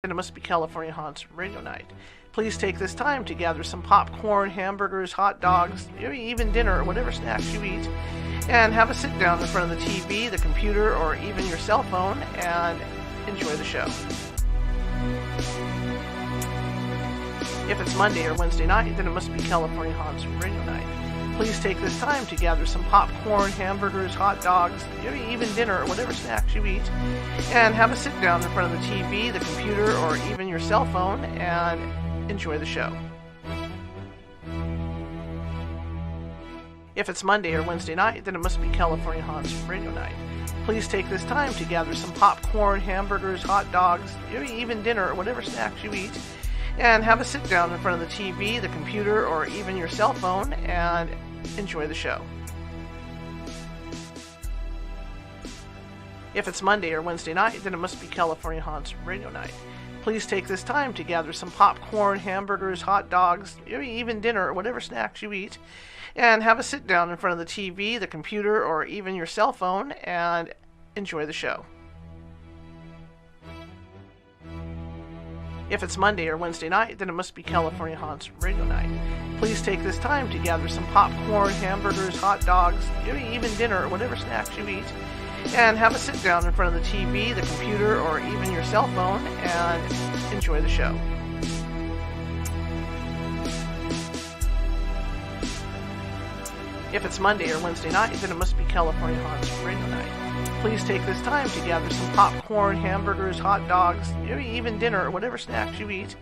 then it must be California Haunts Radio Night. Please take this time to gather some popcorn, hamburgers, hot dogs, maybe even dinner or whatever snacks you eat, and have a sit down in front of the TV, the computer, or even your cell phone and enjoy the show. If it's Monday or Wednesday night, then it must be California Haunts Radio Night. Please take this time to gather some popcorn, hamburgers, hot dogs, maybe even dinner or whatever snacks you eat, and have a sit down in front of the TV, the computer, or even your cell phone and enjoy the show. If it's Monday or Wednesday night, then it must be California Haunts Radio Night. Please take this time to gather some popcorn, hamburgers, hot dogs, maybe even dinner or whatever snacks you eat, and have a sit down in front of the TV, the computer, or even your cell phone and enjoy the show. If it's Monday or Wednesday night, then it must be California Haunts Radio Night. Please take this time to gather some popcorn, hamburgers, hot dogs, maybe even dinner or whatever snacks you eat, and have a sit down in front of the TV, the computer, or even your cell phone and enjoy the show. If it's Monday or Wednesday night, then it must be California Haunts Radio Night. Please take this time to gather some popcorn, hamburgers, hot dogs, maybe even dinner or whatever snacks you eat, and have a sit down in front of the TV, the computer, or even your cell phone and enjoy the show. If it's Monday or Wednesday night, then it must be California Haunts Radio Night. Please take this time to gather some popcorn, hamburgers, hot dogs, maybe even dinner or whatever snacks you eat,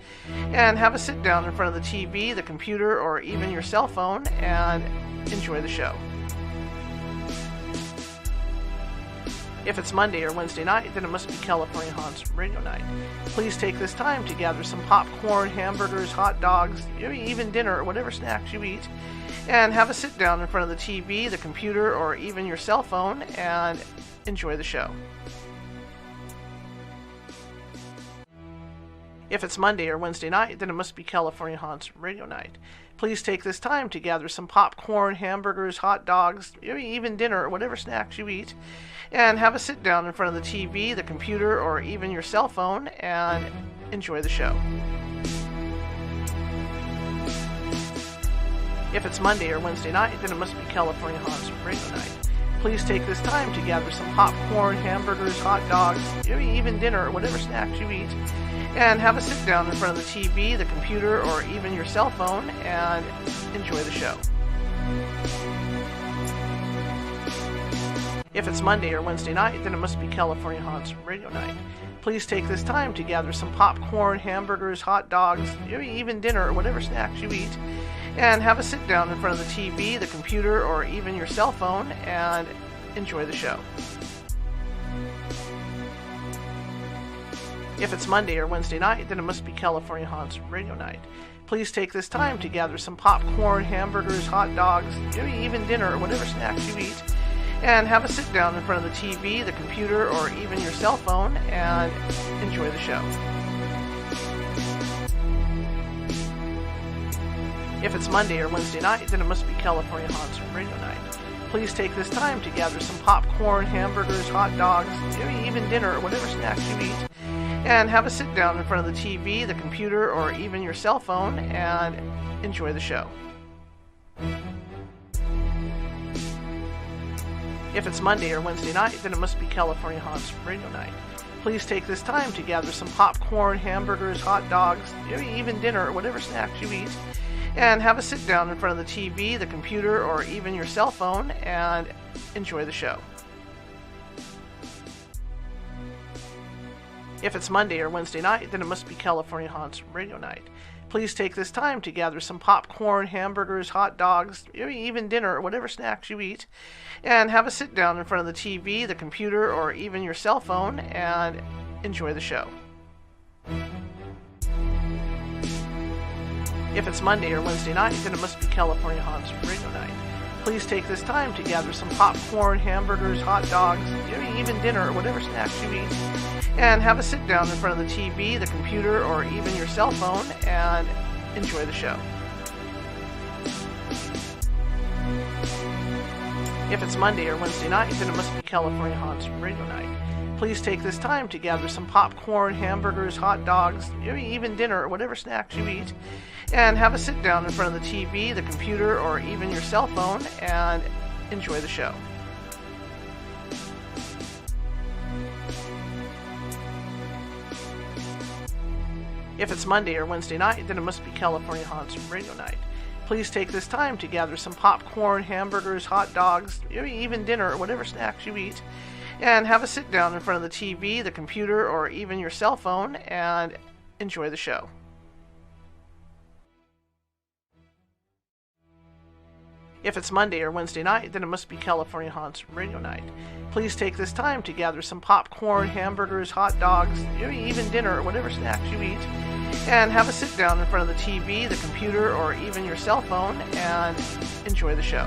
and have a sit down in front of the TV, the computer, or even your cell phone and enjoy the show. If it's Monday or Wednesday night, then it must be California Haunts Radio Night. Please take this time to gather some popcorn, hamburgers, hot dogs, maybe even dinner or whatever snacks you eat, and have a sit down in front of the TV, the computer, or even your cell phone and enjoy the show. If it's Monday or Wednesday night, then it must be California Haunts Radio Night. Please take this time to gather some popcorn, hamburgers, hot dogs, maybe even dinner or whatever snacks you eat, and have a sit down in front of the TV, the computer, or even your cell phone and enjoy the show. If it's Monday or Wednesday night, then it must be California Haunts Radio Night. Please take this time to gather some popcorn, hamburgers, hot dogs, maybe even dinner or whatever snacks you eat, and have a sit down in front of the TV, the computer, or even your cell phone and enjoy the show. If it's Monday or Wednesday night, then it must be California Haunts Radio Night. Please take this time to gather some popcorn, hamburgers, hot dogs, maybe even dinner or whatever snacks you eat, and have a sit down in front of the TV, the computer, or even your cell phone and enjoy the show. If it's Monday or Wednesday night, then it must be California Haunts Radio Night. Please take this time to gather some popcorn, hamburgers, hot dogs, maybe even dinner or whatever snacks you eat, and have a sit down in front of the TV, the computer, or even your cell phone and enjoy the show. If it's Monday or Wednesday night, then it must be California Haunts Radio Night. Please take this time to gather some popcorn, hamburgers, hot dogs, maybe even dinner or whatever snacks you eat, and have a sit down in front of the TV, the computer, or even your cell phone and enjoy the show. If it's Monday or Wednesday night, then it must be California Haunts Radio Night. Please take this time to gather some popcorn, hamburgers, hot dogs, maybe even dinner or whatever snacks you eat, and have a sit down in front of the TV, the computer, or even your cell phone and enjoy the show. If it's Monday or Wednesday night, then it must be California Haunts Radio Night. Please take this time to gather some popcorn, hamburgers, hot dogs, maybe even dinner or whatever snacks you eat, and have a sit down in front of the TV, the computer, or even your cell phone and enjoy the show. If it's Monday or Wednesday night, then it must be California Haunts Radio Night. Please take this time to gather some popcorn, hamburgers, hot dogs, maybe even dinner or whatever snacks you eat, and have a sit down in front of the TV, the computer, or even your cell phone and enjoy the show. If it's Monday or Wednesday night, then it must be California Haunts Radio Night. Please take this time to gather some popcorn, hamburgers, hot dogs, maybe even dinner or whatever snacks you eat, and have a sit down in front of the TV, the computer, or even your cell phone and enjoy the show. If it's Monday or Wednesday night, then it must be California Haunts Radio Night. Please take this time to gather some popcorn, hamburgers, hot dogs, maybe even dinner or whatever snacks you eat, and have a sit down in front of the TV, the computer, or even your cell phone and enjoy the show. If it's Monday or Wednesday night, then it must be California Haunts Radio Night. Please take this time to gather some popcorn, hamburgers, hot dogs, maybe even dinner or whatever snacks you eat, and have a sit down in front of the TV, the computer, or even your cell phone and enjoy the show.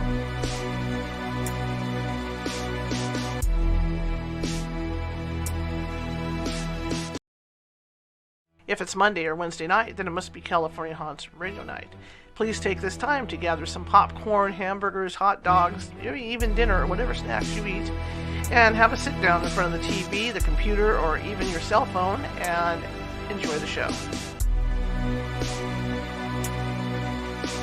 If it's Monday or Wednesday night, then it must be California Haunts Radio Night. Please take this time to gather some popcorn, hamburgers, hot dogs, maybe even dinner or whatever snacks you eat, and have a sit down in front of the TV, the computer, or even your cell phone and enjoy the show.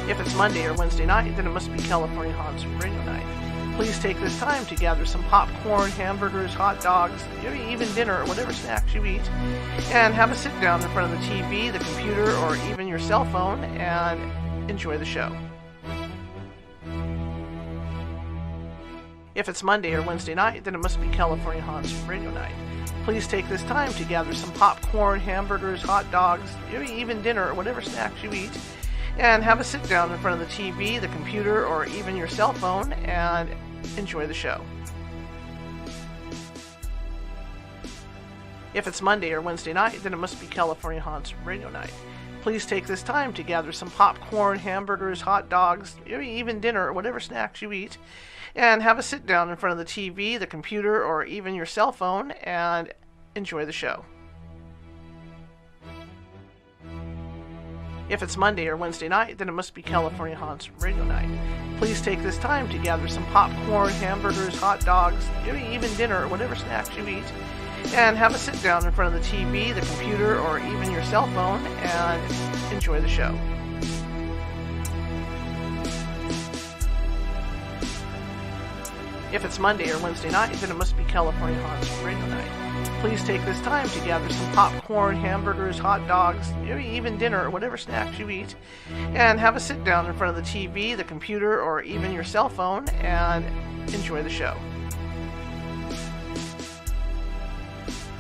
If it's Monday or Wednesday night, then it must be California Haunts Radio Night. Please take this time to gather some popcorn, hamburgers, hot dogs, maybe even dinner or whatever snacks you eat, and have a sit down in front of the TV, the computer, or even your cell phone and enjoy the show. If it's Monday or Wednesday night, then it must be California Haunts Radio Night. Please take this time to gather some popcorn, hamburgers, hot dogs, maybe even dinner or whatever snacks you eat, and have a sit down in front of the TV, the computer, or even your cell phone and enjoy the show. If it's Monday or Wednesday night, then it must be California Haunts Radio Night. Please take this time to gather some popcorn, hamburgers, hot dogs, maybe even dinner or whatever snacks you eat, and have a sit down in front of the TV, the computer, or even your cell phone and enjoy the show. If it's Monday or Wednesday night, then it must be California Haunts Radio Night. Please take this time to gather some popcorn, hamburgers, hot dogs, maybe even dinner or whatever snacks you eat, and have a sit down in front of the TV, the computer, or even your cell phone and enjoy the show. If it's Monday or Wednesday night, then it must be California Haunts Radio Night. Please take this time to gather some popcorn, hamburgers, hot dogs, maybe even dinner or whatever snacks you eat, and have a sit down in front of the TV, the computer, or even your cell phone and enjoy the show.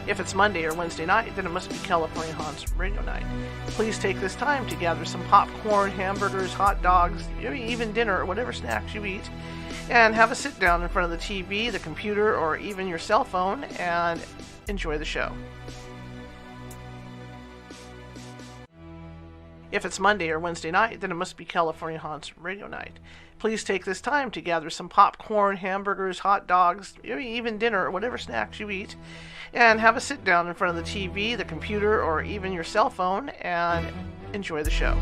If it's Monday or Wednesday night, then it must be California Haunts Radio Night. Please take this time to gather some popcorn, hamburgers, hot dogs, maybe even dinner or whatever snacks you eat, and have a sit down in front of the TV, the computer, or even your cell phone and enjoy the show. If it's Monday or Wednesday night, then it must be California Haunts Radio Night. Please take this time to gather some popcorn, hamburgers, hot dogs, maybe even dinner or whatever snacks you eat, and have a sit down in front of the TV, the computer, or even your cell phone and enjoy the show.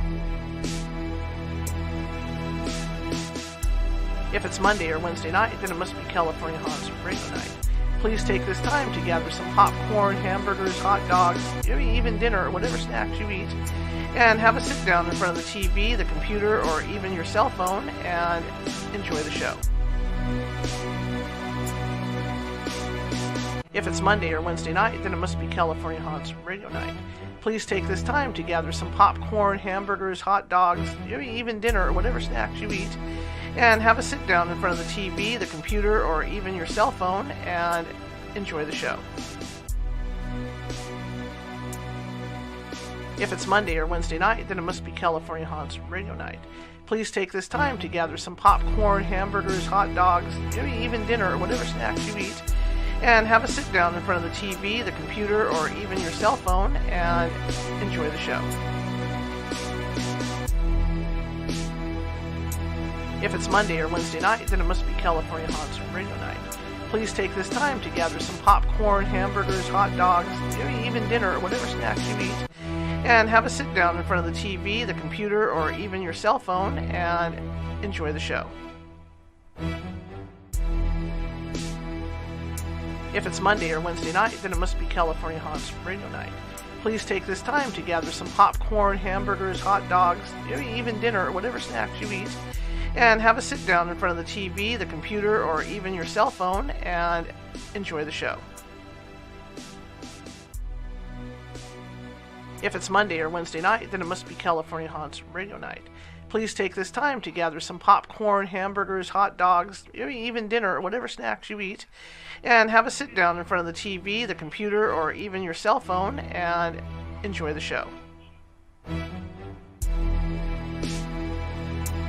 If it's Monday or Wednesday night, then it must be California Haunts Radio Night. Please take this time to gather some popcorn, hamburgers, hot dogs, maybe even dinner or whatever snacks you eat, and have a sit down in front of the TV, the computer, or even your cell phone and enjoy the show. If it's Monday or Wednesday night, then it must be California Haunts Radio Night. Please take this time to gather some popcorn, hamburgers, hot dogs, maybe even dinner or whatever snacks you eat, and have a sit down in front of the TV, the computer, or even your cell phone and enjoy the show. If it's Monday or Wednesday night, then it must be California Haunts Radio Night. Please take this time to gather some popcorn, hamburgers, hot dogs, maybe even dinner or whatever snacks you eat, and have a sit down in front of the TV, the computer, or even your cell phone and enjoy the show. If it's Monday or Wednesday night, then it must be California Haunts Radio Night. Please take this time to gather some popcorn, hamburgers, hot dogs, maybe even dinner or whatever snacks you eat, and have a sit down in front of the TV, the computer, or even your cell phone and enjoy the show. If it's Monday or Wednesday night, then it must be California Haunts Radio Night. Please take this time to gather some popcorn, hamburgers, hot dogs, even dinner or whatever snacks you eat, and have a sit down in front of the TV, the computer, or even your cell phone and enjoy the show. If it's Monday or Wednesday night, then it must be California Haunts Radio Night. Please take this time to gather some popcorn, hamburgers, hot dogs, even dinner or whatever snacks you eat, and have a sit down in front of the TV, the computer, or even your cell phone and enjoy the show.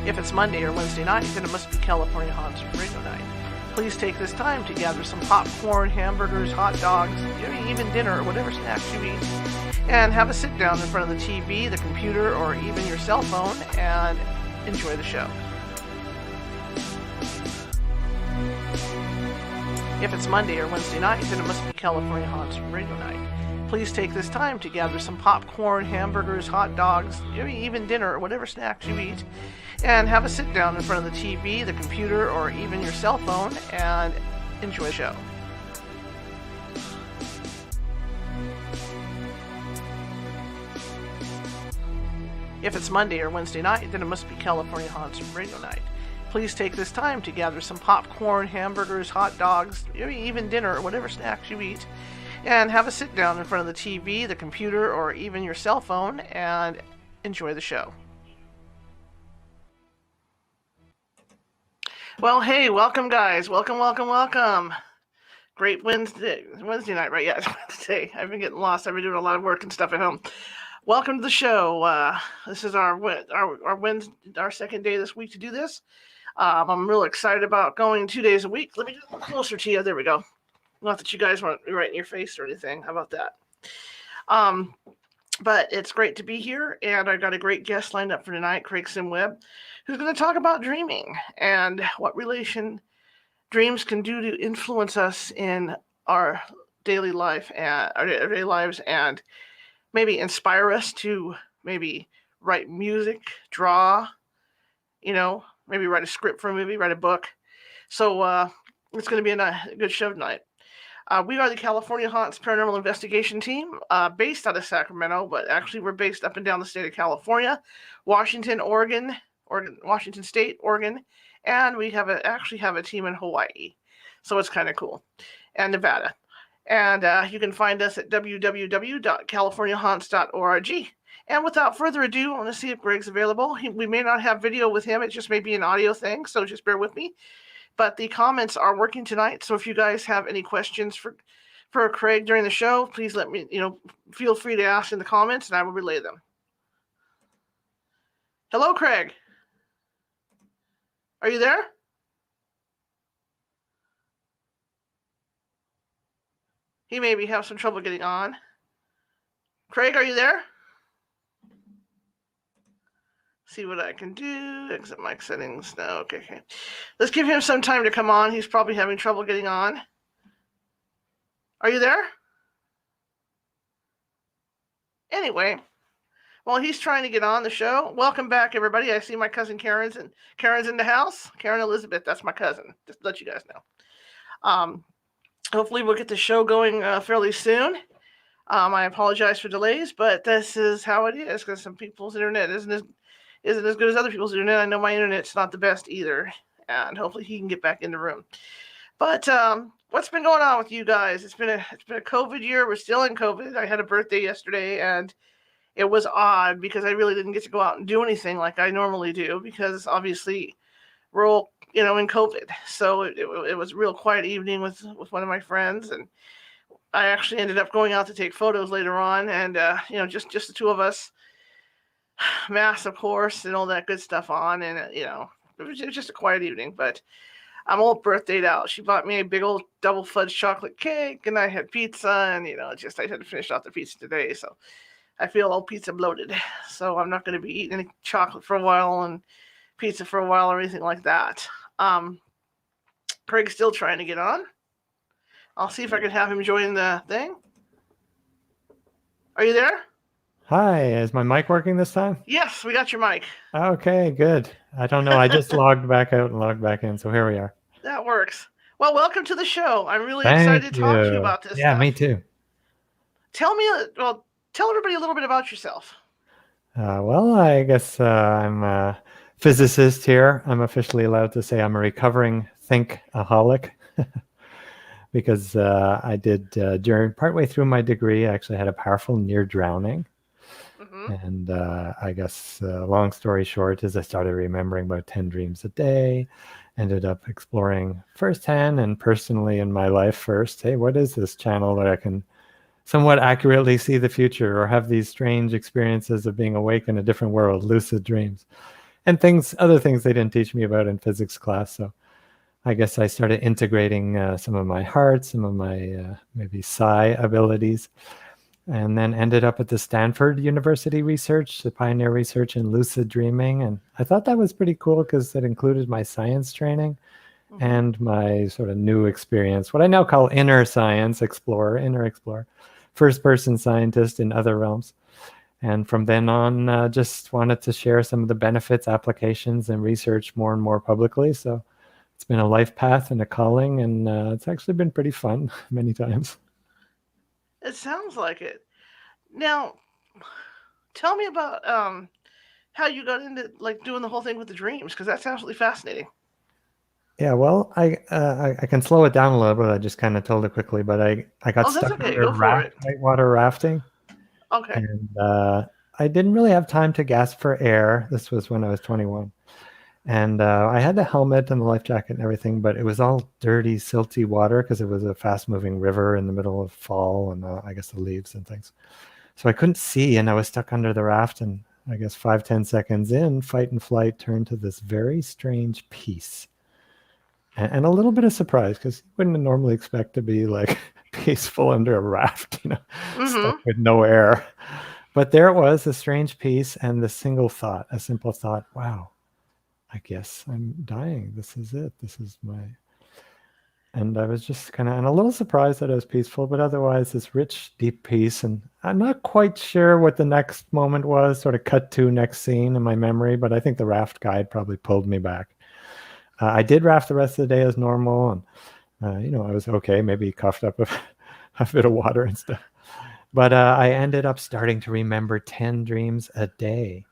If it's Monday or Wednesday night, then it must be California Haunts Radio Night. Please take this time to gather some popcorn, hamburgers, hot dogs, even dinner or whatever snacks you eat, and have a sit down in front of the TV, the computer, or even your cell phone and enjoy the show. If it's Monday or Wednesday night, then it must be California Haunts Radio Night. Please take this time to gather some popcorn, hamburgers, hot dogs, even dinner or whatever snacks you eat, and have a sit down in front of the TV, the computer, or even your cell phone and enjoy the show. If it's Monday or Wednesday night, then it must be California Haunts Radio Night. Please take this time to gather some popcorn, hamburgers, hot dogs, even dinner or whatever snacks you eat, and have a sit down in front of the TV, the computer, or even your cell phone and enjoy the show. Well, hey, welcome guys. Welcome. Great Wednesday night, right? Yeah, it's Wednesday. I've been getting lost. I've been doing a lot of work and stuff at home. Welcome to the show. This is our second day this week to do this. I'm real excited about going 2 days a week. Let me get closer to you. There we go. Not that you guys want me right in your face or anything. How about that? But it's great to be here, and I've got a great guest lined up for tonight, Craig Webb, who's going to talk about dreaming and what relation dreams can do to influence us in our daily life and our everyday lives, and maybe inspire us to maybe write music, draw, maybe write a script for a movie, write a book. So it's going to be a good show tonight. We are the California Haunts Paranormal Investigation Team, based out of Sacramento, but actually we're based up and down the state of California, Washington, Washington State, Oregon, and we actually have a team in Hawaii. So it's kind of cool. And Nevada. And you can find us at www.californiahaunts.org. And without further ado, I want to see if Greg's available. We may not have video with him. It just may be an audio thing, so just bear with me. But the comments are working tonight, so if you guys have any questions for Craig during the show, please let me, feel free to ask in the comments, and I will relay them. Hello, Craig. Are you there? He maybe have some trouble getting on. Craig, are you there? See what I can do. Exit mic settings. No, okay. Let's give him some time to come on. He's probably having trouble getting on. Are you there? Anyway, while he's trying to get on the show, welcome back, everybody. I see my cousin Karen's in the house. Karen Elizabeth, that's my cousin. Just to let you guys know. Hopefully we'll get the show going fairly soon. I apologize for delays, but this is how it is because some people's internet isn't as good as other people's internet. I know my internet's not the best either, and hopefully he can get back in the room. But what's been going on with you guys? It's been a COVID year. We're still in COVID. I had a birthday yesterday, and it was odd because I really didn't get to go out and do anything like I normally do because obviously we're all in COVID. So it was a real quiet evening with one of my friends, and I actually ended up going out to take photos later on, and just the two of us, mask of course, and all that good stuff on, and it was just a quiet evening. But I'm all birthdayed out. She bought me a big old double fudge chocolate cake, and I had pizza, and I had to finish off the pizza today, so I feel all pizza bloated. So I'm not going to be eating any chocolate for a while and pizza for a while or anything like that. Craig's still trying to get on. I'll see if I can have him join the thing. Are you there? Hi, is my mic working this time? Yes, we got your mic. Okay, good. I don't know. I just logged back out and logged back in, so here we are. That works. Well, welcome to the show. I'm really Thank excited to talk to you you. about this Yeah, me stuff. too. Tell everybody a little bit about yourself. Well, I guess I'm a physicist here. I'm officially allowed to say I'm a recovering thinkaholic because I did during partway through my degree, I actually had a powerful near drowning. Mm-hmm. And I guess long story short is I started remembering about 10 dreams a day, ended up exploring firsthand and personally in my life first. Hey, what is this channel that I can somewhat accurately see the future or have these strange experiences of being awake in a different world, lucid dreams, and other things they didn't teach me about in physics class. So I guess I started integrating some of my heart, some of my maybe psi abilities, and then ended up at the Stanford University research, the pioneer research in lucid dreaming. And I thought that was pretty cool because it included my science training Mm-hmm. and my sort of new experience, what I now call inner science explorer, inner explorer, first person scientist in other realms. And from then on, just wanted to share some of the benefits, applications, and research more and more publicly. So it's been a life path and a calling, and it's actually been pretty fun many times. It sounds like it. Now, tell me about how you got into like doing the whole thing with the dreams, because that's absolutely fascinating. Yeah, well, I can slow it down a little bit. I just kind of told it quickly, but I got Oh, that's stuck okay. under Go for it. whitewater rafting, Okay. and I didn't really have time to gasp for air. This was when I was 21. And I had the helmet and the life jacket and everything, but it was all dirty, silty water because it was a fast moving river in the middle of fall and I guess the leaves and things. So I couldn't see and I was stuck under the raft. And I guess 5, 10 seconds in, fight and flight turned to this very strange peace and a little bit of surprise because you wouldn't normally expect to be like peaceful under a raft, stuck Mm-hmm. with no air. But there it was, a strange peace and the single thought, a simple thought, wow, I guess I'm dying. This is it. This is my. And I was just kind of, and a little surprised that it was peaceful, but otherwise, this rich, deep peace. And I'm not quite sure what the next moment was, sort of cut to next scene in my memory, but I think the raft guide probably pulled me back. I did raft the rest of the day as normal. And, I was okay, maybe coughed up a bit of water and stuff. But I ended up starting to remember 10 dreams a day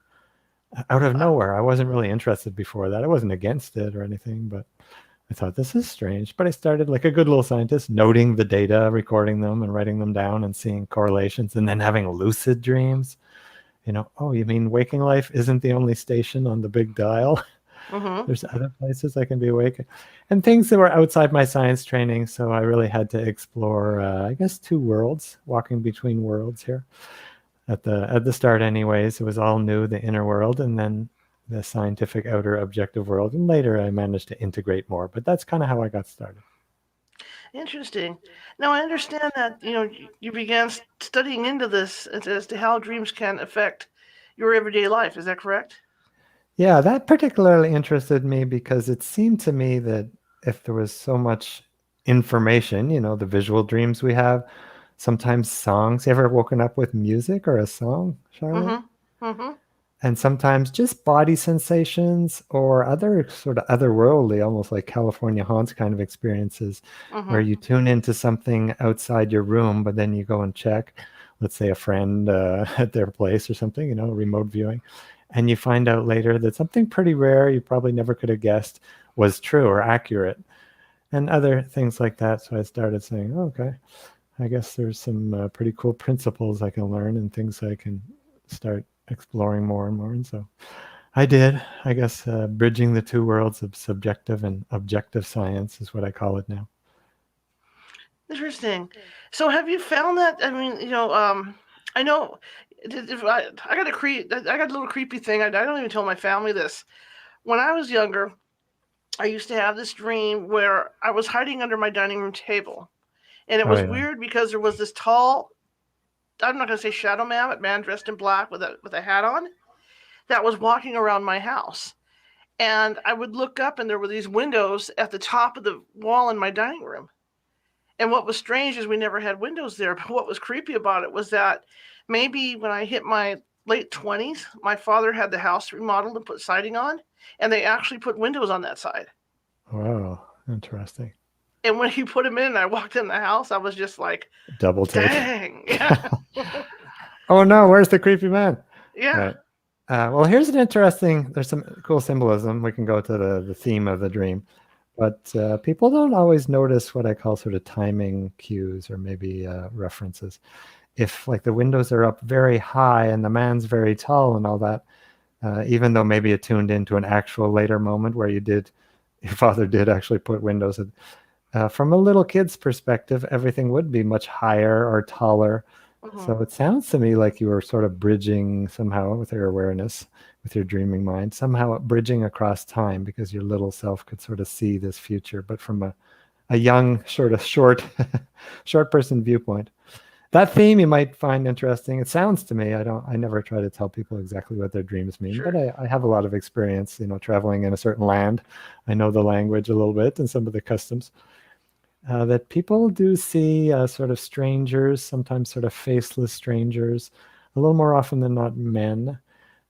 out of Wow. nowhere. I wasn't really interested before that. I wasn't against it or anything, but I thought this is strange. But I started like a good little scientist, noting the data, recording them and writing them down and seeing correlations and then having lucid dreams. Oh, you mean waking life isn't the only station on the big dial? Mm-hmm. There's other places I can be awake and things that were outside my science training. So I really had to explore, I guess, two worlds, walking between worlds here at the start anyways. It was all new, the inner world, and then the scientific outer objective world, and later I managed to integrate more, but that's kind of how I got started. Interesting. Now I understand that you began studying into this as to how dreams can affect your everyday life. Is that correct? Yeah, that particularly interested me because it seemed to me that if there was so much information, the visual dreams we have, sometimes songs. You ever woken up with music or a song, Charlotte? Mm-hmm. Mm-hmm. And sometimes just body sensations or other sort of otherworldly, almost like California haunts kind of experiences, where Mm-hmm. you tune into something outside your room, but then you go and check, let's say a friend at their place or something, remote viewing, and you find out later that something pretty rare you probably never could have guessed was true or accurate, and other things like that. So I started saying, oh, okay, I guess there's some pretty cool principles I can learn and things I can start exploring more and more. And so I did. I guess bridging the two worlds of subjective and objective science is what I call it now. Interesting. So have you found that? I mean, I know. I got I got a little creepy thing. I don't even tell my family this. When I was younger, I used to have this dream where I was hiding under my dining room table, and it Oh was yeah. weird because there was this tall. I'm not going to say shadow man, but man dressed in black with a hat on that was walking around my house. And I would look up, and there were these windows at the top of the wall in my dining room. And what was strange is we never had windows there. But what was creepy about it was that maybe when I hit my late 20s, my father had the house remodeled and put siding on, and they actually put windows on that side. Wow. Interesting. And when he put him in and I walked in the house, I was just like, Double take. dang. Yeah. Oh no, where's the creepy man? Yeah. Right. Well, here's an interesting, there's some cool symbolism. We can go to the theme of the dream. But people don't always notice what I call sort of timing cues or maybe references. If like the windows are up very high and the man's very tall and all that, even though maybe it tuned into an actual later moment where your father did actually put windows. From a little kid's perspective, everything would be much higher or taller. So it sounds to me like you were sort of bridging somehow with your awareness, with your dreaming mind, somehow bridging across time because your little self could sort of see this future, but from a young, sort of short person viewpoint. That theme you might find interesting. It sounds to me, I never try to tell people exactly what their dreams mean, Sure. but I have a lot of experience, traveling in a certain land. I know the language a little bit and some of the customs. That people do see sort of strangers, sometimes sort of faceless strangers, a little more often than not men,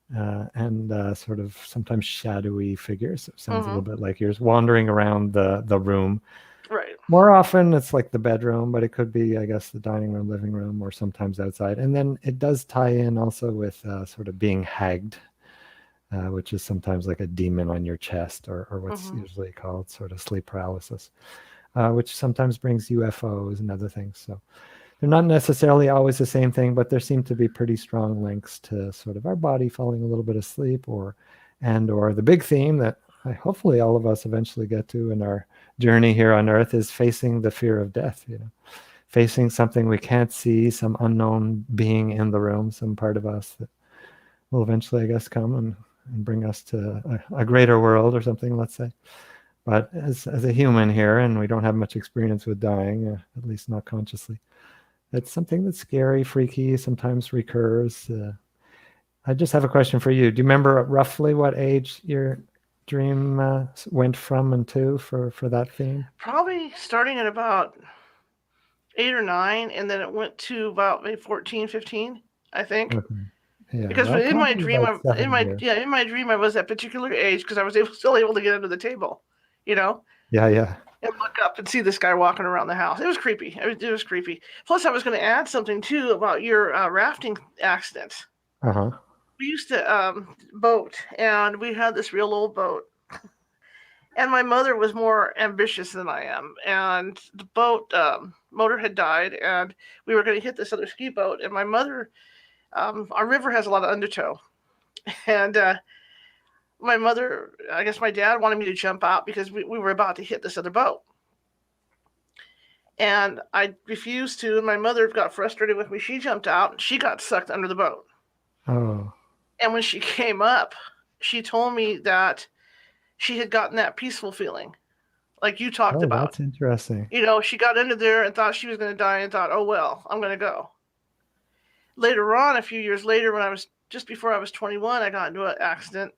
and sort of sometimes shadowy figures. It sounds a little bit like yours, wandering around the room. Right. More often it's like the bedroom, but it could be, I guess, the dining room, living room, or sometimes outside. And then it does tie in also with sort of being hagged, which is sometimes like a demon on your chest, or what's usually called sort of sleep paralysis. Which sometimes brings UFOs and other things. So they're not necessarily always the same thing, but there seem to be pretty strong links to sort of our body falling a little bit asleep, or the big theme that hopefully all of us eventually get to in our journey here on Earth is facing the fear of death, facing something we can't see, some unknown being in the room, some part of us that will eventually, I guess, come and bring us to a greater world or something, let's say. But as a human here, and we don't have much experience with dying, at least not consciously, it's something that's scary, freaky, sometimes recurs. I just have a question for you. Do you remember roughly what age your dream went from and to for that theme? Probably starting at about 8 or 9, and then it went to about maybe 14, 15, I think. Okay. Yeah, Because well, in my probably dream, about 7 years. in my dream, I was that particular age because I was still able to get under the table, Yeah. and look up and see this guy walking around the house. It was creepy. It was creepy. Plus, I was going to add something too about your rafting accident. Uh-huh. We used to boat, and we had this real old boat. And my mother was more ambitious than I am, and the boat motor had died, and we were going to hit this other ski boat. And my mother, our river has a lot of undertow, and my mother, I guess my dad wanted me to jump out because we were about to hit this other boat. And I refused to, and my mother got frustrated with me. She jumped out, and she got sucked under the boat. Oh. And when she came up, she told me that she had gotten that peaceful feeling, like you talked Oh, about. that's interesting. She got into there and thought she was going to die and thought, oh, well, I'm going to go. Later on, a few years later, when I was just before I was 21, I got into an accident.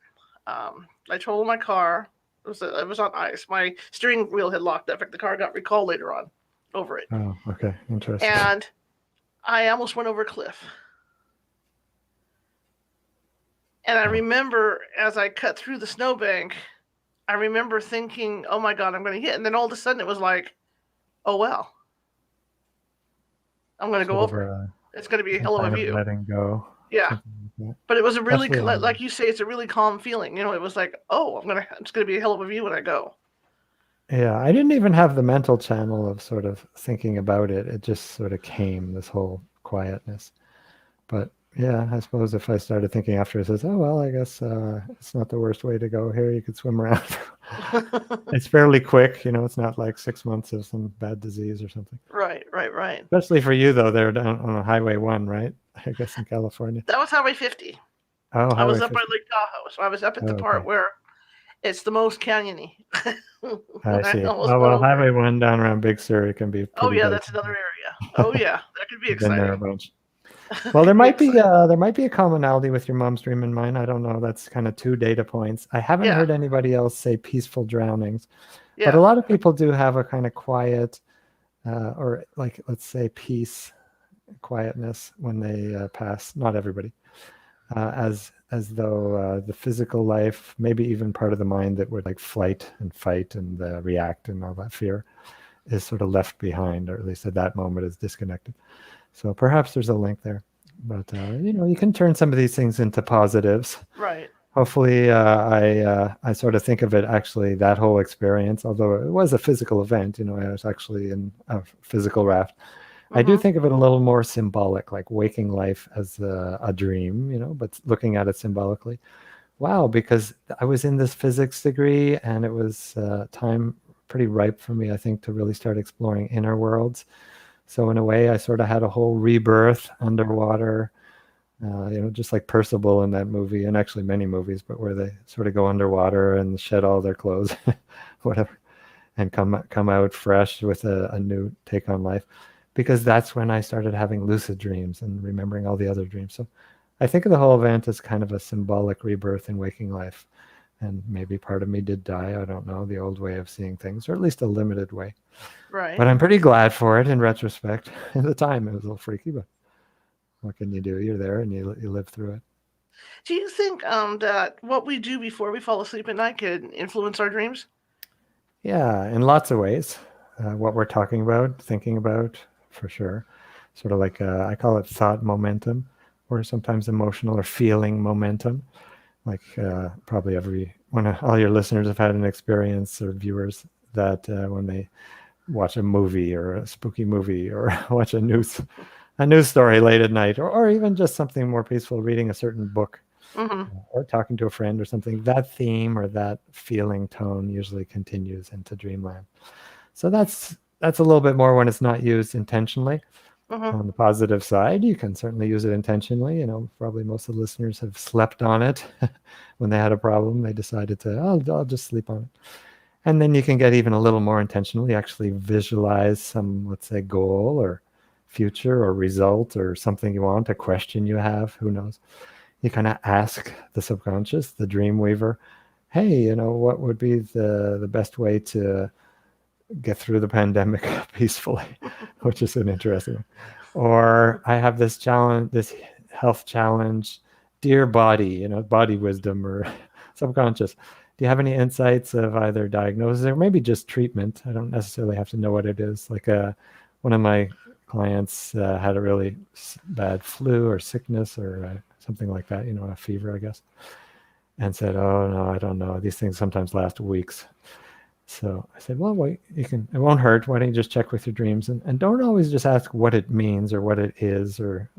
I totaled my car. It was on ice. My steering wheel had locked up. The car got recalled later on over it. Oh, okay. Interesting. And I almost went over a cliff. And I remember as I cut through the snowbank, I remember thinking, oh my God, I'm going to hit. And then all of a sudden it was like, oh, well, I'm going to go over. It's going to be a hell of a view. Letting go. Yeah. Like but it was a really, like you say, it's a really calm feeling. It was like, oh, it's going to be a hell of a view when I go. Yeah, I didn't even have the mental channel of sort of thinking about it. It just sort of came, this whole quietness. But yeah, I suppose if I started thinking after, it says, oh, well, I guess it's not the worst way to go here. You could swim around. It's fairly quick. It's not like 6 months of some bad disease or something. Right. Especially for you, though, they're down on Highway 1, right? I guess in California. That was Highway 50. Oh, I was up by Lake Tahoe, so I was up at the part where it's the most canyony. I see. Oh, well, Highway 1 down around Big Sur, it can be pretty bad. That's another area. Oh, yeah. That could be exciting. Been there a bunch. Well, there might be a commonality with your mom's dream and mine. I don't know. That's kind of 2 data points. I haven't heard anybody else say peaceful drownings, but a lot of people do have a kind of quiet, or like, let's say, peace, quietness when they pass. Not everybody, as though the physical life, maybe even part of the mind that would like flight and fight and react and all that fear, is sort of left behind, or at least at that moment is disconnected. So perhaps there's a link there. But you can turn some of these things into positives. Right. Hopefully, I sort of think of it actually, that whole experience, although it was a physical event, I was actually in a physical raft. I do think of it a little more symbolic, like waking life as a dream, but looking at it symbolically. Wow, because I was in this physics degree, and it was time pretty ripe for me, I think, to really start exploring inner worlds. So in a way, I sort of had a whole rebirth underwater, just like Percival in that movie, and actually many movies, but where they sort of go underwater and shed all their clothes, whatever, and come out fresh with a new take on life. Because that's when I started having lucid dreams and remembering all the other dreams. So I think of the whole event as kind of a symbolic rebirth in waking life. And maybe part of me did die, I don't know, the old way of seeing things, or at least a limited way. Right. But I'm pretty glad for it in retrospect. At the time, it was a little freaky, but what can you do? You're there and you live through it. Do you think that what we do before we fall asleep at night can influence our dreams? Yeah, in lots of ways. What we're talking about, thinking about, for sure. Sort of like, I call it thought momentum, or sometimes emotional or feeling momentum. Like probably all your listeners have had an experience, or viewers, that when they watch a movie or a spooky movie, or watch a news story late at night, or even just something more peaceful, reading a certain book, or talking to a friend or something, that theme or that feeling tone usually continues into dreamland. So that's a little bit more when it's not used intentionally. On the positive side, you can certainly use it intentionally. Probably most of the listeners have slept on it when they had a problem. They decided to, I'll just sleep on it. And then you can get even a little more intentional. You actually visualize some, let's say, goal or future or result or something you want, a question you have, who knows. You kind of ask the subconscious, the dream weaver, hey, what would be the best way to get through the pandemic peacefully, which is an interesting one. Or I have this challenge, this health challenge, dear body, body wisdom or subconscious. Do you have any insights of either diagnosis or maybe just treatment? I don't necessarily have to know what it is. Like one of my clients had a really bad flu or sickness or something like that, a fever, I guess, and said, oh, no, I don't know. These things sometimes last weeks. So I said, well, wait, it won't hurt. Why don't you just check with your dreams? And don't always just ask what it means or what it is, or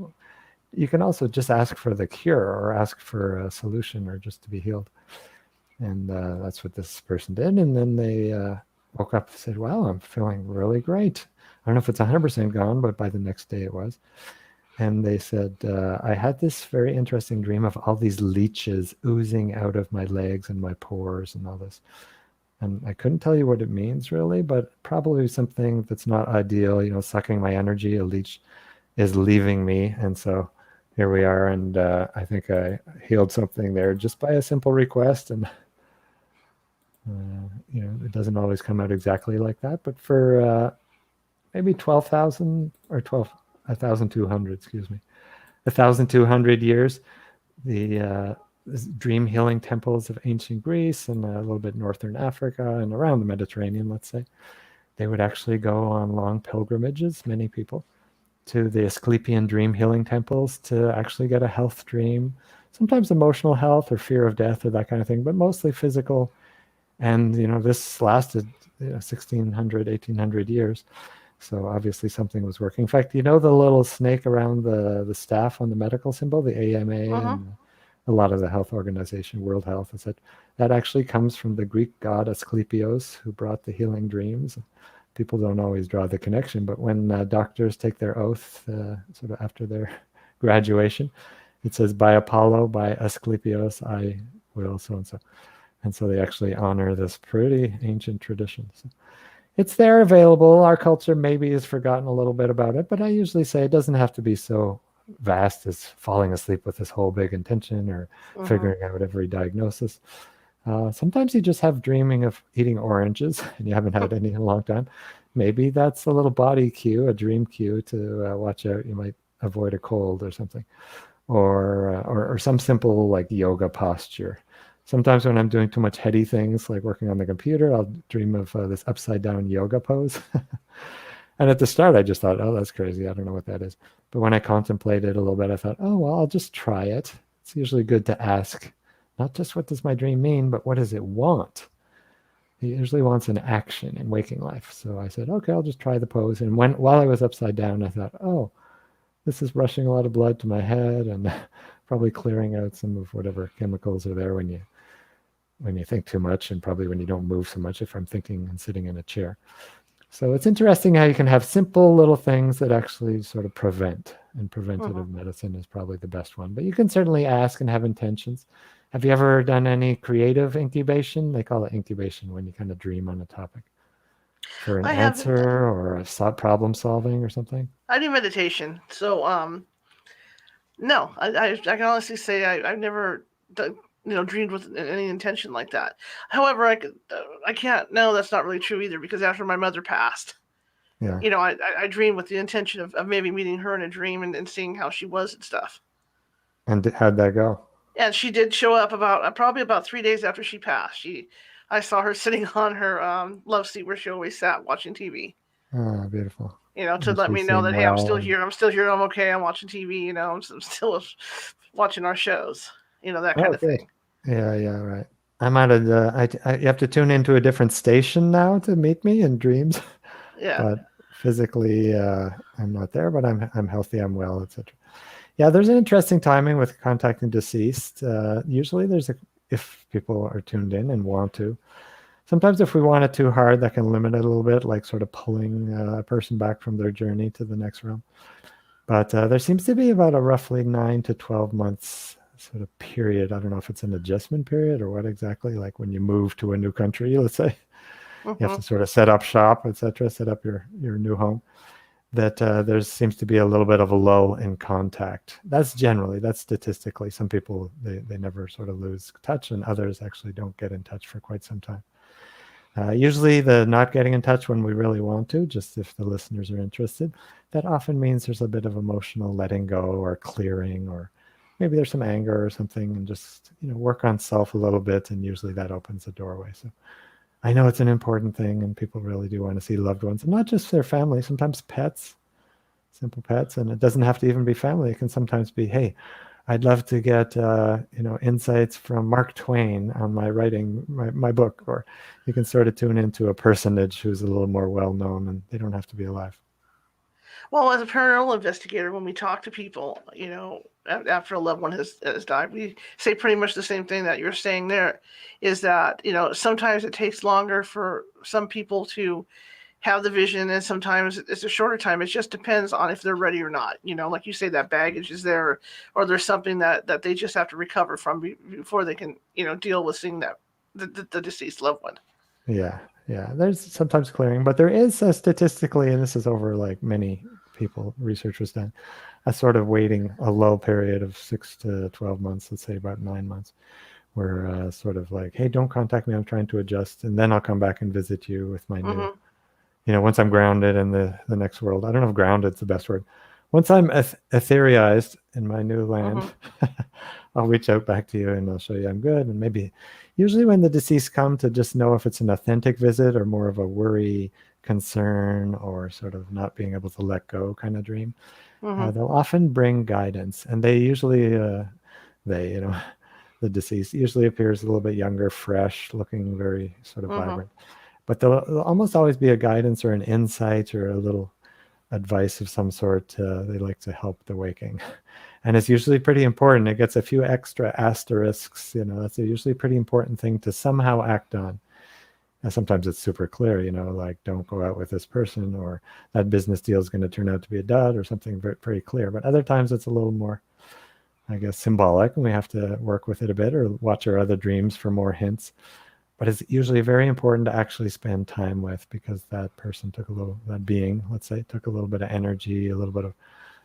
you can also just ask for the cure or ask for a solution or just to be healed. And that's what this person did. And then they woke up and said, wow, I'm feeling really great. I don't know if it's 100% gone, but by the next day it was. And they said, I had this very interesting dream of all these leeches oozing out of my legs and my pores and all this. And I couldn't tell you what it means really, but probably something that's not ideal, sucking my energy. A leech is leaving me. And so here we are. And I think I healed something there just by a simple request. And, it doesn't always come out exactly like that. But for maybe 12,000 or 1,200, 1,200 years, the dream healing temples of ancient Greece and a little bit northern Africa and around the Mediterranean, let's say, they would actually go on long pilgrimages, many people, to the Asclepian dream healing temples to actually get a health dream, sometimes emotional health or fear of death or that kind of thing, but mostly physical. And, this lasted 1,600, 1,800 years. So obviously something was working. In fact, the little snake around the staff on the medical symbol, the AMA, and a lot of the health organization, World Health, is that actually comes from the Greek god Asclepios, who brought the healing dreams. People don't always draw the connection, but when doctors take their oath, sort of after their graduation, it says, by Apollo, by Asclepios, I will so-and-so. And so they actually honor this pretty ancient tradition. So it's there, available. Our culture maybe has forgotten a little bit about it, but I usually say it doesn't have to be so vast as falling asleep with this whole big intention or figuring out every diagnosis. Sometimes you just have dreaming of eating oranges and you haven't had any in a long time. Maybe that's a little body cue, a dream cue to watch out. You might avoid a cold or something, or some simple like yoga posture Sometimes when I'm doing too much heady things, like working on the computer, I'll dream of this upside down yoga pose. And at the start, I just thought, oh, that's crazy. I don't know what that is. But when I contemplated a little bit, I thought, oh, well, I'll just try it. It's usually good to ask, not just what does my dream mean, but what does it want? It usually wants an action in waking life. So I said, okay, I'll just try the pose. And while I was upside down, I thought, oh, this is rushing a lot of blood to my head and probably clearing out some of whatever chemicals are there when you think too much, and probably when you don't move so much if I'm thinking and sitting in a chair. So it's interesting how you can have simple little things that actually sort of prevent, and preventative medicine is probably the best one. But you can certainly ask and have intentions. Have you ever done any creative incubation? They call it incubation when you kind of dream on a topic for an I haven't. answer or a problem solving or something. I do meditation, so no, I can honestly say I've never done, dreamed with any intention like that. However, I can't. No, that's not really true either, because after my mother passed, Yeah. I dreamed with the intention of maybe meeting her in a dream and seeing how she was and stuff. And how'd that go? And she did show up probably about 3 days after she passed. I saw her sitting on her love seat where she always sat watching TV. Oh, beautiful. To And let she me know seemed that, hey, I'm still well. here. I'm still here. I'm okay. I'm watching TV. I'm still watching our shows. That kind Oh, of good. thing. Yeah, yeah, right. I'm out of you have to tune into a different station now to meet me in dreams. Yeah. But physically, I'm not there, but I'm healthy, I'm well, etc. Yeah, there's an interesting timing with contacting deceased. Usually if people are tuned in and want to. Sometimes if we want it too hard, that can limit it a little bit, like sort of pulling a person back from their journey to the next realm. But there seems to be about a roughly 9 to 12 months sort of period. I don't know if it's an adjustment period or what exactly, like when you move to a new country, let's say. You have to sort of set up shop, etc., set up your new home. That there seems to be a little bit of a lull in contact. That's statistically. Some people, they never sort of lose touch, and others actually don't get in touch for quite some time. Usually the not getting in touch when we really want to, just if the listeners are interested, that often means there's a bit of emotional letting go or clearing, or maybe there's some anger or something, and just work on self a little bit, and usually that opens a doorway. So I know it's an important thing, and people really do want to see loved ones, and not just their family, sometimes pets, simple pets, and it doesn't have to even be family. It can sometimes be, hey, I'd love to get insights from Mark Twain on my writing, my book, or you can sort of tune into a personage who's a little more well-known, and they don't have to be alive. Well, as a paranormal investigator, when we talk to people, after a loved one has died, we say pretty much the same thing that you're saying there, is that, sometimes it takes longer for some people to have the vision, and sometimes it's a shorter time. It just depends on if they're ready or not. Like you say, that baggage is there, or there's something that they just have to recover from before they can, deal with seeing that the deceased loved one. Yeah. There's sometimes clearing, but there is statistically, and this is over like many people, research was done, a sort of waiting, a low period of 6 to 12 months, let's say about 9 months, where sort of like, hey, don't contact me, I'm trying to adjust, and then I'll come back and visit you with my new, once I'm grounded in the next world. I don't know if grounded's the best word. Once I'm ethereized in my new land, I'll reach out back to you and I'll show you I'm good. And maybe usually when the deceased come, to just know if it's an authentic visit or more of a worry, concern, or sort of not being able to let go kind of dream, they'll often bring guidance. And they usually, the deceased usually appears a little bit younger, fresh, looking very sort of vibrant. But there'll almost always be a guidance or an insight or a little advice of some sort. They like to help the waking. And it's usually pretty important. It gets a few extra asterisks. That's usually a pretty important thing to somehow act on. And sometimes it's super clear, like don't go out with this person, or that business deal is going to turn out to be a dud, or something very, very clear. But other times it's a little more, I guess, symbolic, and we have to work with it a bit or watch our other dreams for more hints. But it's usually very important to actually spend time with, because that person that being, let's say, took a little bit of energy, a little bit of,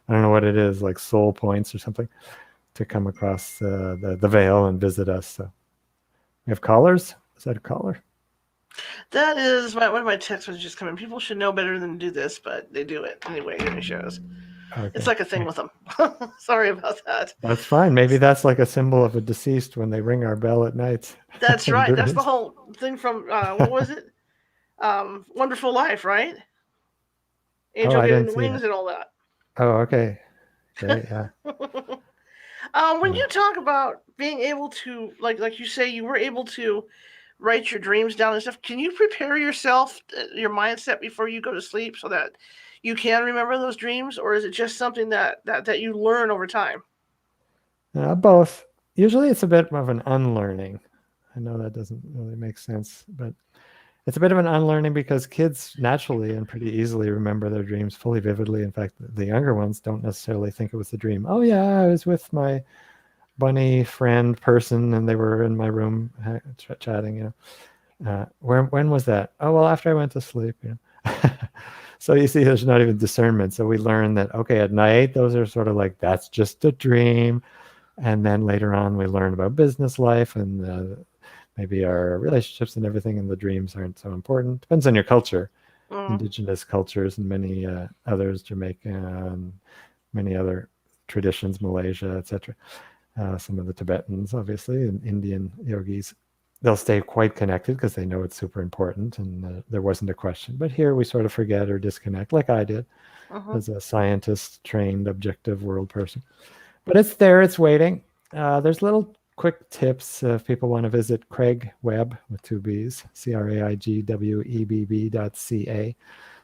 I don't know what it is, like soul points or something, to come across the veil and visit us. So we have callers. Is that a caller? That is one of my text messages coming. People should know better than to do this, but they do it anyway. It shows. It's Okay. like a thing with them. Sorry about that. That's fine. Maybe that's like a symbol of a deceased when they ring our bell at night That's in right. That's the dreams. whole thing from what was it? Wonderful Life, right? Oh, Angel I getting didn't the see wings it. and all that. Oh, okay. Great. Yeah. When Yeah. you talk about being able to, like you say, you were able to write your dreams down and stuff. Can you prepare yourself, your mindset before you go to sleep, so that you can remember those dreams, or is it just something that you learn over time? Both. Usually it's a bit of an unlearning. I know that doesn't really make sense, but it's a bit of an unlearning because kids naturally and pretty easily remember their dreams fully vividly. In fact, the younger ones don't necessarily think it was a dream. Oh, yeah, I was with my bunny friend person and they were in my room chatting, when was that? Oh, well, after I went to sleep, So you see, there's not even discernment. So we learn that, okay, at night, those are sort of like, that's just a dream. And then later on, we learn about business life and maybe our relationships and everything, and the dreams aren't so important. Depends on your culture. Mm. Indigenous cultures and many others, Jamaica and many other traditions, Malaysia, etc. Some of the Tibetans, obviously, and Indian yogis, they'll stay quite connected because they know it's super important and there wasn't a question. But here we sort of forget or disconnect, like I did Mm-hmm. as a scientist, trained, objective world person. But it's there, it's waiting. There's little quick tips if people want to visit Craig Webb with two B's, CraigWebb.ca.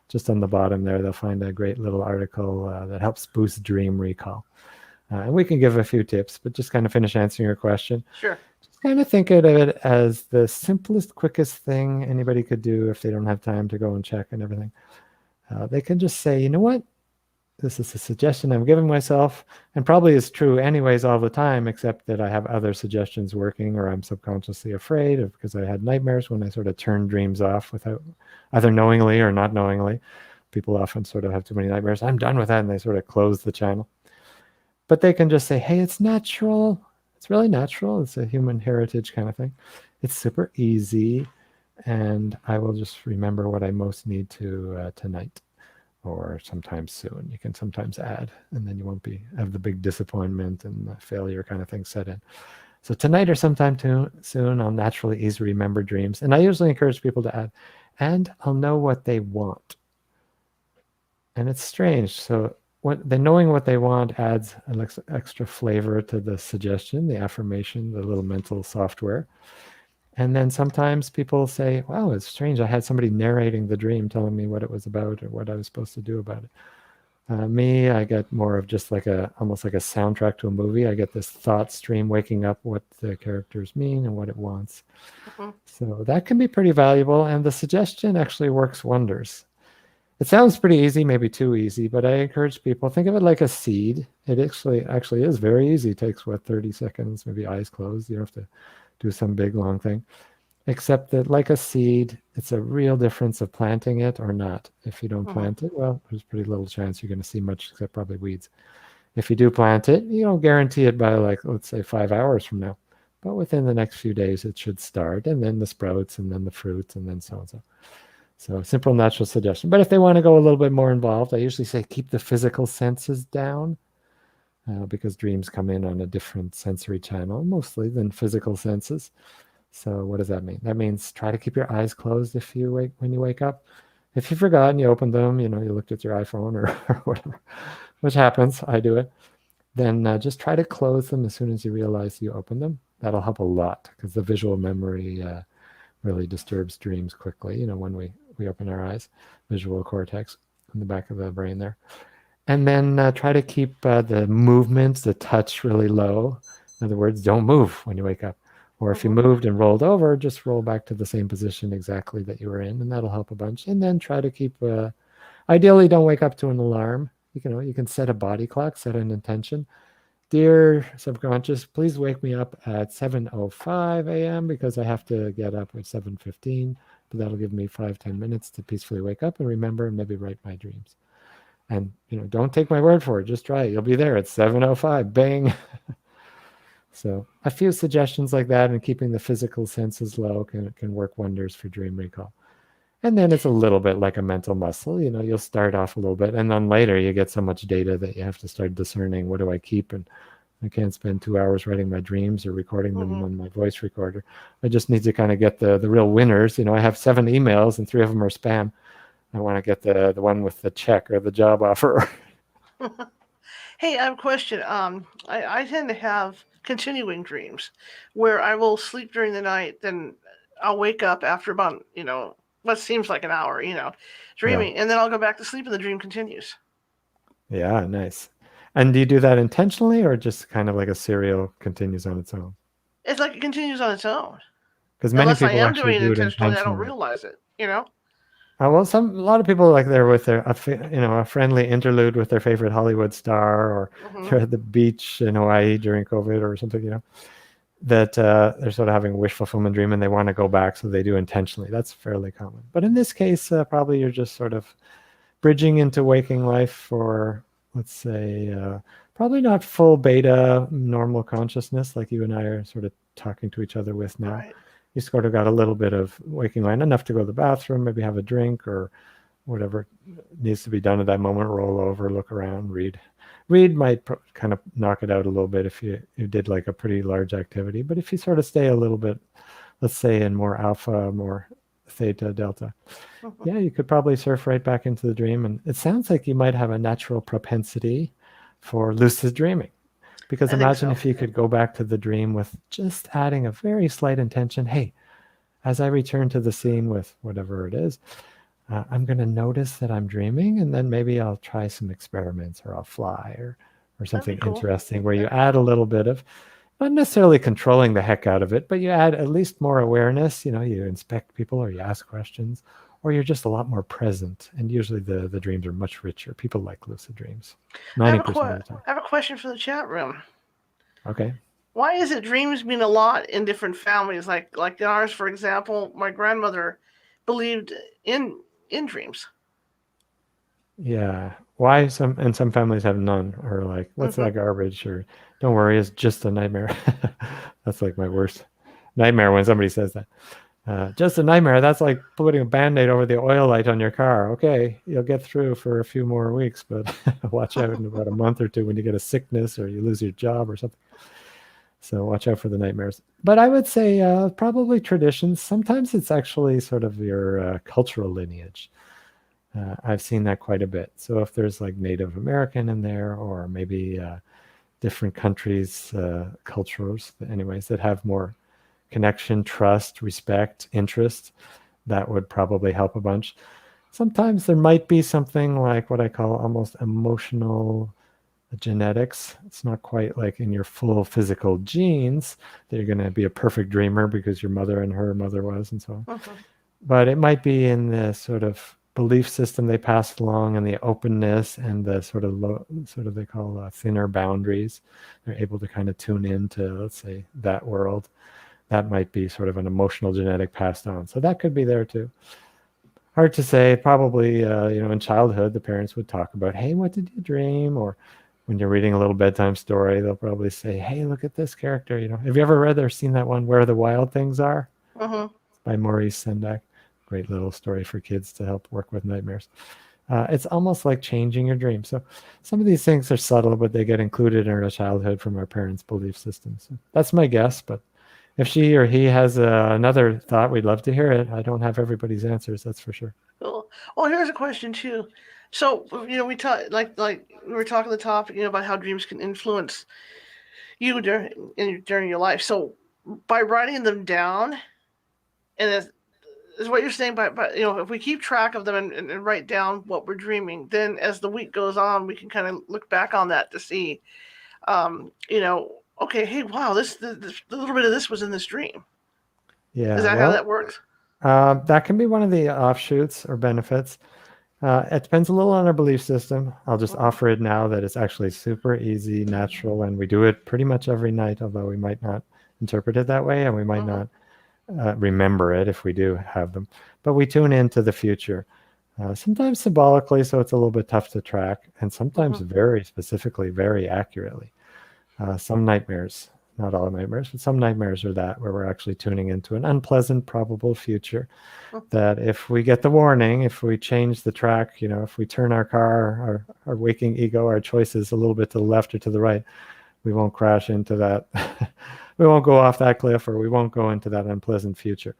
Just on the bottom there, they'll find a great little article that helps boost dream recall. And we can give a few tips, but just kind of finish answering your question. Sure. Just kind of think of it as the simplest, quickest thing anybody could do if they don't have time to go and check and everything. They can just say, you know what? This is a suggestion I'm giving myself, and probably is true anyways all the time, except that I have other suggestions working, or I'm subconsciously afraid of, because I had nightmares when I sort of turned dreams off without either knowingly or not knowingly. People often sort of have too many nightmares. I'm done with that, and they sort of close the channel. But they can just say, hey, it's natural. It's really natural. It's a human heritage kind of thing. It's super easy, and I will just remember what I most need to tonight, or sometime soon. You can sometimes add, and then you won't have the big disappointment and the failure kind of thing set in. So tonight or sometime soon, I'll naturally easily remember dreams. And I usually encourage people to add, and I'll know what they want. And it's strange. So knowing what they want adds an extra flavor to the suggestion, the affirmation, the little mental software. And then sometimes people say, wow, it's strange. I had somebody narrating the dream, telling me what it was about or what I was supposed to do about it. Me, I get more of just like almost like a soundtrack to a movie. I get this thought stream waking up what the characters mean and what it wants. Mm-hmm. So that can be pretty valuable. And the suggestion actually works wonders. It sounds pretty easy, maybe too easy, but I encourage people, think of it like a seed. It actually is very easy. It takes, 30 seconds, maybe eyes closed. You don't have to do some big, long thing. Except that like a seed, it's a real difference of planting it or not. If you don't Mm-hmm. plant it, well, there's pretty little chance you're going to see much except probably weeds. If you do plant it, you don't guarantee it by let's say 5 hours from now. But within the next few days, it should start, and then the sprouts, and then the fruits, and then so and so. So simple, natural suggestion. But if they want to go a little bit more involved, I usually say keep the physical senses down because dreams come in on a different sensory channel, mostly than physical senses. So what does that mean? That means try to keep your eyes closed when you wake up. If you forgot and you opened them, you looked at your iPhone or whatever, which happens, I do it, then just try to close them as soon as you realize you opened them. That'll help a lot because the visual memory really disturbs dreams quickly, when we open our eyes, visual cortex in the back of the brain there. And then try to keep the movements, the touch really low. In other words, don't move when you wake up. Or if you moved and rolled over, just roll back to the same position exactly that you were in, and that'll help a bunch. And then try to keep, ideally don't wake up to an alarm. You can set a body clock, set an intention. Dear subconscious, please wake me up at 7:05 a.m. because I have to get up at 7:15, but that'll give me 5-10 minutes to peacefully wake up and remember and maybe write my dreams. And, don't take my word for it. Just try it. You'll be there at 7:05. Bang. So a few suggestions like that and keeping the physical senses low can work wonders for dream recall. And then it's a little bit like a mental muscle. You'll start off a little bit, and then later you get so much data that you have to start discerning, what do I keep? And I can't spend 2 hours writing my dreams or recording them on my voice recorder. I just need to kind of get the real winners. I have 7 emails and 3 of them are spam. I want to get the one with the check or the job offer. Hey, I have a question. I tend to have continuing dreams where I will sleep during the night, then I'll wake up after about, what seems like an hour, Yeah. dreaming, and then I'll go back to sleep and the dream continues. Yeah, nice. And do you do that intentionally, or just kind of like a serial continues on its own? It's like it continues on its own. Because many Unless I people am actually doing it do it intentionally, I don't intentionally. realize it. Well, a lot of people, like, they're with a friendly interlude with their favorite Hollywood star, or Hmm. they're at the beach in Hawaii during COVID or something, that they're sort of having a wish fulfillment dream and they want to go back, so they do intentionally. That's fairly common. But in this case, probably you're just sort of bridging into waking life for, let's say, probably not full beta normal consciousness like you and I are sort of talking to each other with now. Right. You sort of got a little bit of waking mind, enough to go to the bathroom, maybe have a drink or whatever needs to be done at that moment. Roll over, look around, read. Read might kind of knock it out a little bit if you did like a pretty large activity. But if you sort of stay a little bit, let's say, in more alpha, more theta, delta, yeah, you could probably surf right back into the dream. And it sounds like you might have a natural propensity for lucid dreaming. Because I think imagine so. if you could go back to the dream with just adding a very slight intention. Hey, as I return to the scene with whatever it is, I'm going to notice that I'm dreaming, and then maybe I'll try some experiments, or I'll fly, or That'd be something cool. interesting where you Yeah. add a little bit of, not necessarily controlling the heck out of it, but you add at least more awareness. You inspect people, or you ask questions, or you're just a lot more present. And usually the dreams are much richer. People like lucid dreams, I have a 90% of the time. I have a question for the chat room. Okay. Why is it dreams mean a lot in different families? Like in ours, for example, my grandmother believed in in dreams. Yeah. Why some families have none, or like, what's Hmm. that garbage, or don't worry, it's just a nightmare. That's like my worst nightmare when somebody says that. Just a nightmare. That's like putting a band-aid over the oil light on your car. Okay, you'll get through for a few more weeks, but watch out in about a month or two when you get a sickness or you lose your job or something. So watch out for the nightmares. But I would say probably traditions. Sometimes it's actually sort of your cultural lineage. I've seen that quite a bit. So if there's like Native American in there, or maybe different countries, cultures, anyways, that have more connection, trust, respect, interest, that would probably help a bunch. Sometimes there might be something like what I call almost emotional genetics. It's not quite like in your full physical genes that you're going to be a perfect dreamer because your mother and her mother was, and so on. Hmm. But it might be in the sort of belief system they passed along, and the openness, and the sort of sort of they call thinner boundaries. They're able to kind of tune into, let's say, that world. That might be sort of an emotional genetic passed on. So that could be there too. Hard to say. Probably, in childhood, the parents would talk about, hey, what did you dream? Or when you're reading a little bedtime story, they'll probably say, hey, look at this character. Have you ever read or seen that one, Where the Wild Things Are, Hmm. by Maurice Sendak? Great little story for kids to help work with nightmares. It's almost like changing your dream. So some of these things are subtle, but they get included in our childhood from our parents' belief systems. So that's my guess, but if she or he has another thought, we'd love to hear it. I don't have everybody's answers, that's for sure. Cool. Well, here's a question too. So we talk like we were talking the topic, about how dreams can influence you during your life. So by writing them down, and is what you're saying, by if we keep track of them and write down what we're dreaming, then as the week goes on, we can kind of look back on that to see, okay, hey, wow, this a little bit of this was in this dream. Is Yeah, that how well, that works? that can be one of the offshoots or benefits. It depends a little on our belief system. I'll just Mm-hmm. offer it now that it's actually super easy, natural, and we do it pretty much every night, although we might not interpret it that way, and we might Mm-hmm. not remember it if we do have them. But we tune into the future, sometimes symbolically, so it's a little bit tough to track, and sometimes Mm-hmm. very specifically, very accurately. Some nightmares, not all nightmares, but some nightmares are that, where we're actually tuning into an unpleasant probable future. That if we get the warning, if we change the track, if we turn our car, our waking ego, our choices a little bit to the left or to the right, we won't crash into that. We won't go off that cliff, or we won't go into that unpleasant future.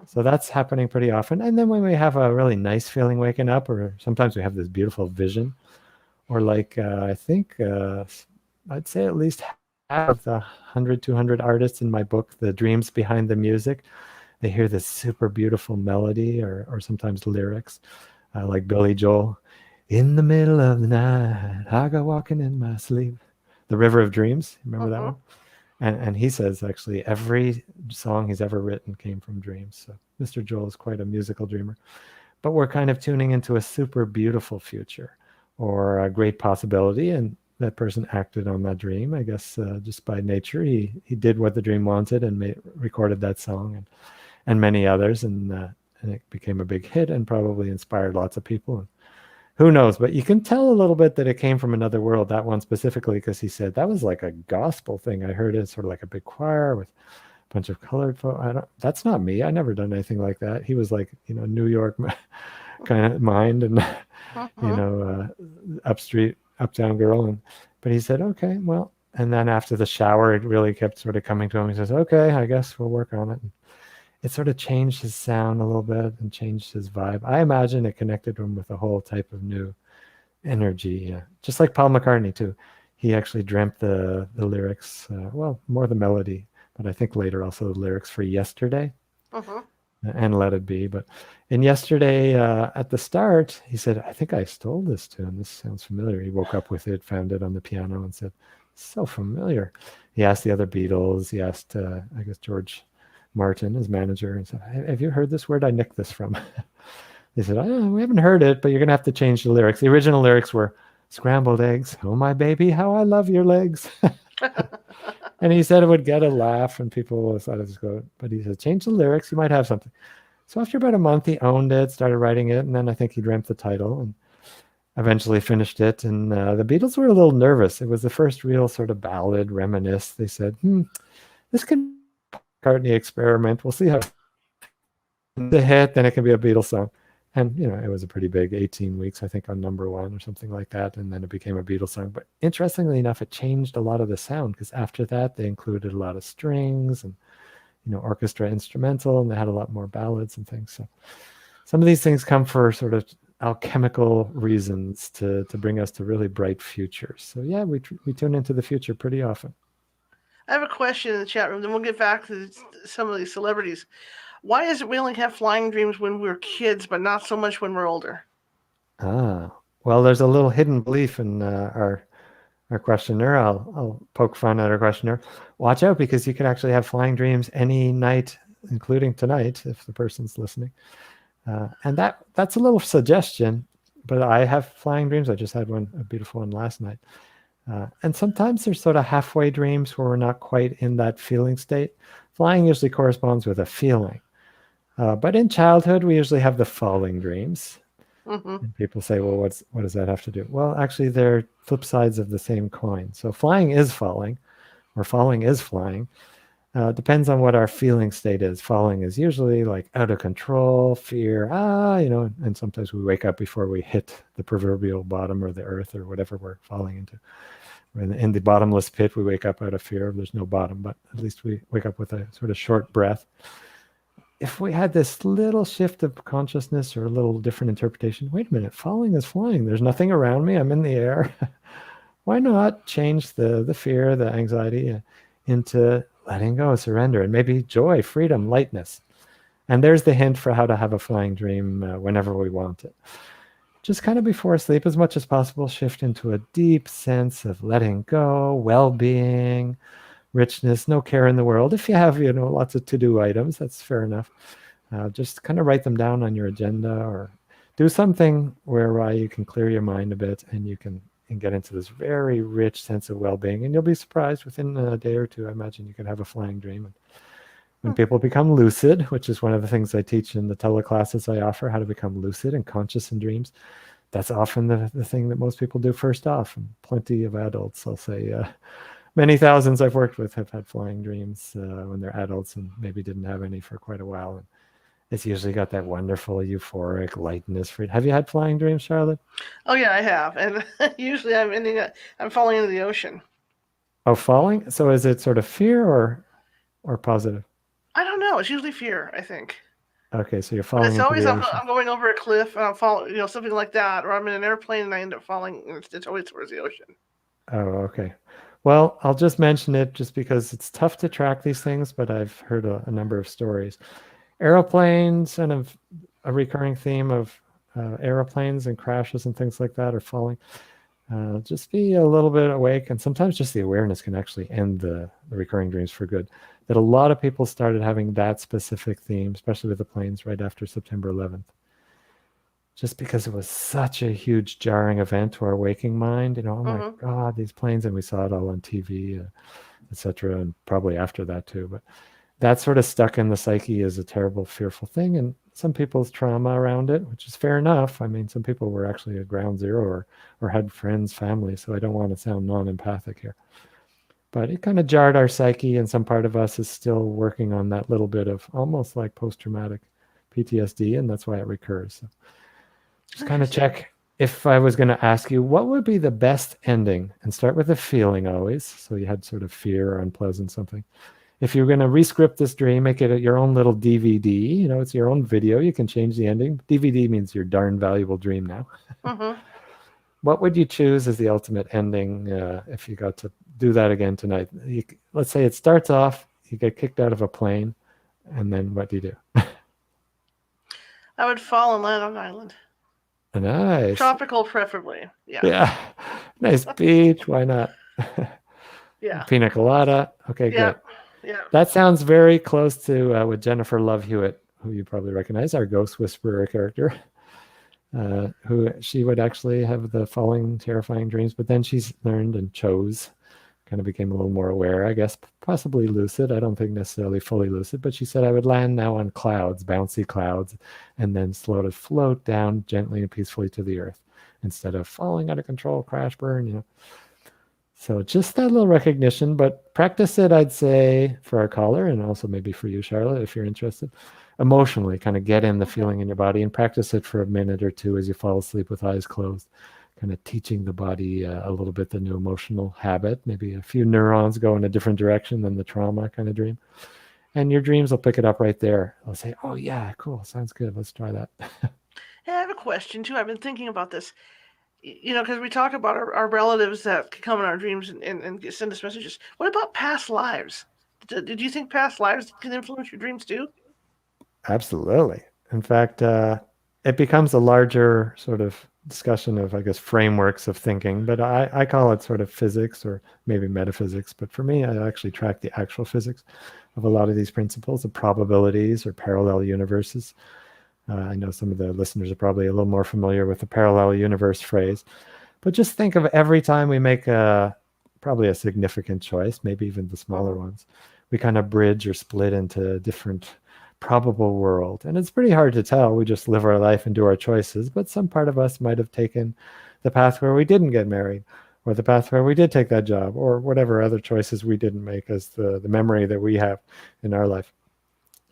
So that's happening pretty often. And then when we have a really nice feeling waking up, or sometimes we have this beautiful vision, or like I think I'd say at least half of the 100, 200 artists in my book, The Dreams Behind the Music, they hear this super beautiful melody or sometimes lyrics, like Billy Joel. In the middle of the night, I go walking in my sleep. The River of Dreams, remember that one? And he says actually every song he's ever written came from dreams. So Mr. Joel is quite a musical dreamer. But we're kind of tuning into a super beautiful future or a great possibility, and that person acted on that dream. I guess just by nature, he did what the dream wanted and recorded that song and many others, and it became a big hit and probably inspired lots of people. And who knows? But you can tell a little bit that it came from another world, that one specifically, because he said that was like a gospel thing. I heard it sort of like a big choir with a bunch of colored folks. That's not me. I never done anything like that. He was like, New York kind of mind and, uptown girl. But he said, okay, well, and then after the shower, it really kept sort of coming to him. He says, okay, I guess we'll work on it. It sort of changed his sound a little bit and changed his vibe. I imagine it connected him with a whole type of new energy. Just like Paul McCartney too. He actually dreamt the lyrics, more the melody, but I think later also the lyrics for Yesterday and Let It Be. But in Yesterday, at the start, he said, I think I stole this tune. This sounds familiar. He woke up with it, found it on the piano and said, so familiar. He asked the other Beatles. He asked, I guess, George Martin, his manager, and said, have you heard this? Where'd I nick this from? They said, we haven't heard it, but you're going to have to change the lyrics. The original lyrics were scrambled eggs. Oh, my baby, how I love your legs. And he said it would get a laugh and people thought it was good. But he said, change the lyrics. You might have something. So after about a month, he owned it, started writing it. And then I think he dreamt the title and eventually finished it. And the Beatles were a little nervous. It was the first real sort of ballad, reminisce. They said, this can McCartney experiment. We'll see how the hit, then it can be a Beatles song. And, it was a pretty big 18 weeks, I think, on number one or something like that. And then it became a Beatles song. But interestingly enough, it changed a lot of the sound because after that, they included a lot of strings and, orchestra instrumental, and they had a lot more ballads and things. So some of these things come for sort of alchemical reasons to bring us to really bright futures. So yeah, we tune into the future pretty often. I have a question in the chat room, then we'll get back to some of these celebrities. Why is it we only have flying dreams when we're kids, but not so much when we're older? Well, there's a little hidden belief in our questioner. I'll poke fun at our questioner. Watch out, because you can actually have flying dreams any night, including tonight, if the person's listening. And that's a little suggestion, but I have flying dreams. I just had one, a beautiful one last night. And sometimes there's sort of halfway dreams where we're not quite in that feeling state. Flying usually corresponds with a feeling. But in childhood, we usually have the falling dreams. And people say, well, what does that have to do? Well, actually, they're flip sides of the same coin. So flying is falling, or falling is flying. Depends on what our feeling state is. Falling is usually like out of control, fear, and sometimes we wake up before we hit the proverbial bottom or the earth or whatever we're falling into. In the bottomless pit, we wake up out of fear. There's no bottom, but at least we wake up with a sort of short breath. If we had this little shift of consciousness or a little different interpretation, wait a minute, falling is flying. There's nothing around me. I'm in the air. Why not change the fear, the anxiety into letting go, surrender, and maybe joy, freedom, lightness. And there's the hint for how to have a flying dream whenever we want it. Just kind of before sleep, as much as possible, shift into a deep sense of letting go, well-being, richness, no care in the world. If you have, lots of to-do items, that's fair enough. Just kind of write them down on your agenda or do something whereby you can clear your mind a bit and you can get into this very rich sense of well-being. And you'll be surprised within a day or two, I imagine you can have a flying dream. And when people become lucid, which is one of the things I teach in the teleclasses I offer, how to become lucid and conscious in dreams, that's often the thing that most people do first off. And plenty of adults, I'll say, many thousands I've worked with have had flying dreams when they're adults and maybe didn't have any for quite a while. And it's usually got that wonderful euphoric lightness. Have you had flying dreams, Charlotte? Oh yeah, I have, and usually I'm falling into the ocean. Oh, falling? So is it sort of fear or positive? I don't know. It's usually fear, I think. Okay, so you're But falling it's into always the ocean. I'm going over a cliff and I'm falling, something like that, or I'm in an airplane and I end up falling. And it's always towards the ocean. Oh, okay. Well, I'll just mention it just because it's tough to track these things, but I've heard a number of stories. Aeroplanes, kind of a recurring theme of aeroplanes and crashes and things like that, or falling. Just be a little bit awake, and sometimes just the awareness can actually end the recurring dreams for good. That a lot of people started having that specific theme, especially with the planes, right after September 11th. Just because it was such a huge jarring event to our waking mind, oh my God, these planes, and we saw it all on TV, etc., and probably after that too. But that sort of stuck in the psyche as a terrible, fearful thing, and some people's trauma around it, which is fair enough. I mean, some people were actually at ground zero or had friends, family, so I don't want to sound non-empathic here. But it kind of jarred our psyche, and some part of us is still working on that little bit of almost like post-traumatic PTSD, and that's why it recurs. So just kind of check. If I was going to ask you, what would be the best ending? And start with a feeling always. So you had sort of fear or unpleasant something. If you're going to rescript this dream, make it your own little DVD, it's your own video. You can change the ending. DVD means your darn valuable dream now. What would you choose as the ultimate ending if you got to do that again tonight? Let's say it starts off, you get kicked out of a plane, and then what do you do? I would fall and land on an island. Nice. Tropical, preferably. Yeah. Yeah. Nice beach. Why not? Yeah. Pina colada. Okay, yeah. good. Yeah. That sounds very close to with Jennifer Love Hewitt, who you probably recognize, our ghost whisperer character, who she would actually have the falling, terrifying dreams, but then she's learned and chose, kind of became a little more aware, I guess, possibly lucid. I don't think necessarily fully lucid, but she said, I would land now on clouds, bouncy clouds, and then slowly float down gently and peacefully to the earth instead of falling out of control, crash, burn, So just that little recognition, but practice it, I'd say, for our caller, and also maybe for you, Charlotte, if you're interested. Emotionally, kind of get in the feeling in your body and practice it for a minute or two as you fall asleep with eyes closed, kind of teaching the body a little bit the new emotional habit. Maybe a few neurons go in a different direction than the trauma kind of dream. And your dreams will pick it up right there. They'll say, oh, yeah, cool. Sounds good. Let's try that. Hey, I have a question, too. I've been thinking about this. Because we talk about our relatives that can come in our dreams and send us messages. What about past lives? Did you think past lives can influence your dreams too? Absolutely. In fact, it becomes a larger sort of discussion of, I guess, frameworks of thinking, but I call it sort of physics or maybe metaphysics. But for me, I actually track the actual physics of a lot of these principles of probabilities or parallel universes. I know some of the listeners are probably a little more familiar with the parallel universe phrase, but just think of every time we make probably a significant choice, maybe even the smaller ones, we kind of bridge or split into different probable world. And it's pretty hard to tell. We just live our life and do our choices, but some part of us might have taken the path where we didn't get married, or the path where we did take that job, or whatever other choices we didn't make as the memory that we have in our life.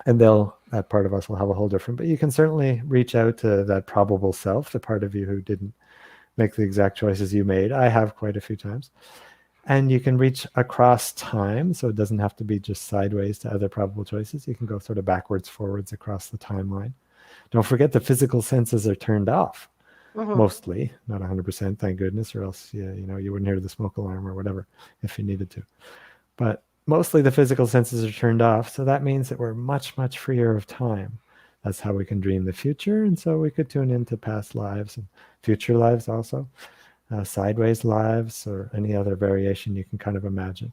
And that part of us will have a whole different, but you can certainly reach out to that probable self, the part of you who didn't make the exact choices you made. I have quite a few times. And you can reach across time, so it doesn't have to be just sideways to other probable choices. You can go sort of backwards, forwards across the timeline. Don't forget the physical senses are turned off, mostly, not 100%, thank goodness, or else you wouldn't hear the smoke alarm or whatever if you needed to. But mostly the physical senses are turned off, so that means that we're much, much freer of time. That's how we can dream the future, and so we could tune into past lives and future lives also. Sideways lives or any other variation you can kind of imagine.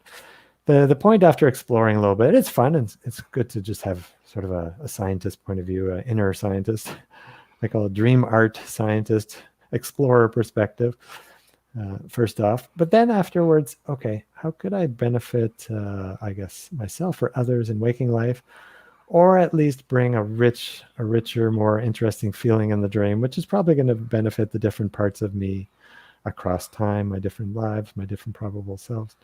The point after exploring a little bit, it's fun and it's good to just have sort of a scientist point of view, an inner scientist. I call it dream art scientist, explorer perspective, first off. But then afterwards, okay, how could I benefit, I guess, myself or others in waking life, or at least bring a richer, more interesting feeling in the dream, which is probably going to benefit the different parts of me across time, my different lives, my different probable selves.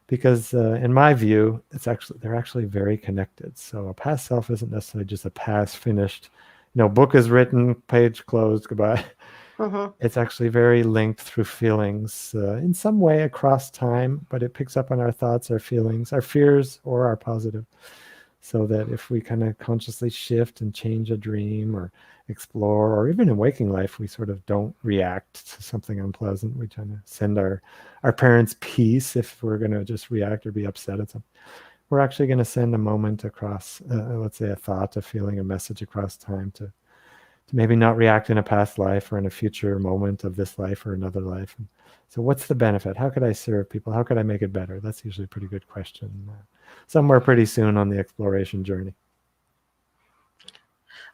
because in my view, they're actually very connected. So a past self isn't necessarily just a past finished, book is written, page closed, goodbye. Mm-hmm. It's actually very linked through feelings in some way across time, but it picks up on our thoughts, our feelings, our fears, or our positive. So that if we kind of consciously shift and change a dream or explore, or even in waking life, we sort of don't react to something unpleasant. We try to send our parents peace if we're going to just react or be upset at something. We're actually going to send a moment across, let's say a thought, a feeling, a message across time to maybe not react in a past life or in a future moment of this life or another life. And so what's the benefit? How could I serve people? How could I make it better? That's usually a pretty good question. Somewhere pretty soon on the exploration journey.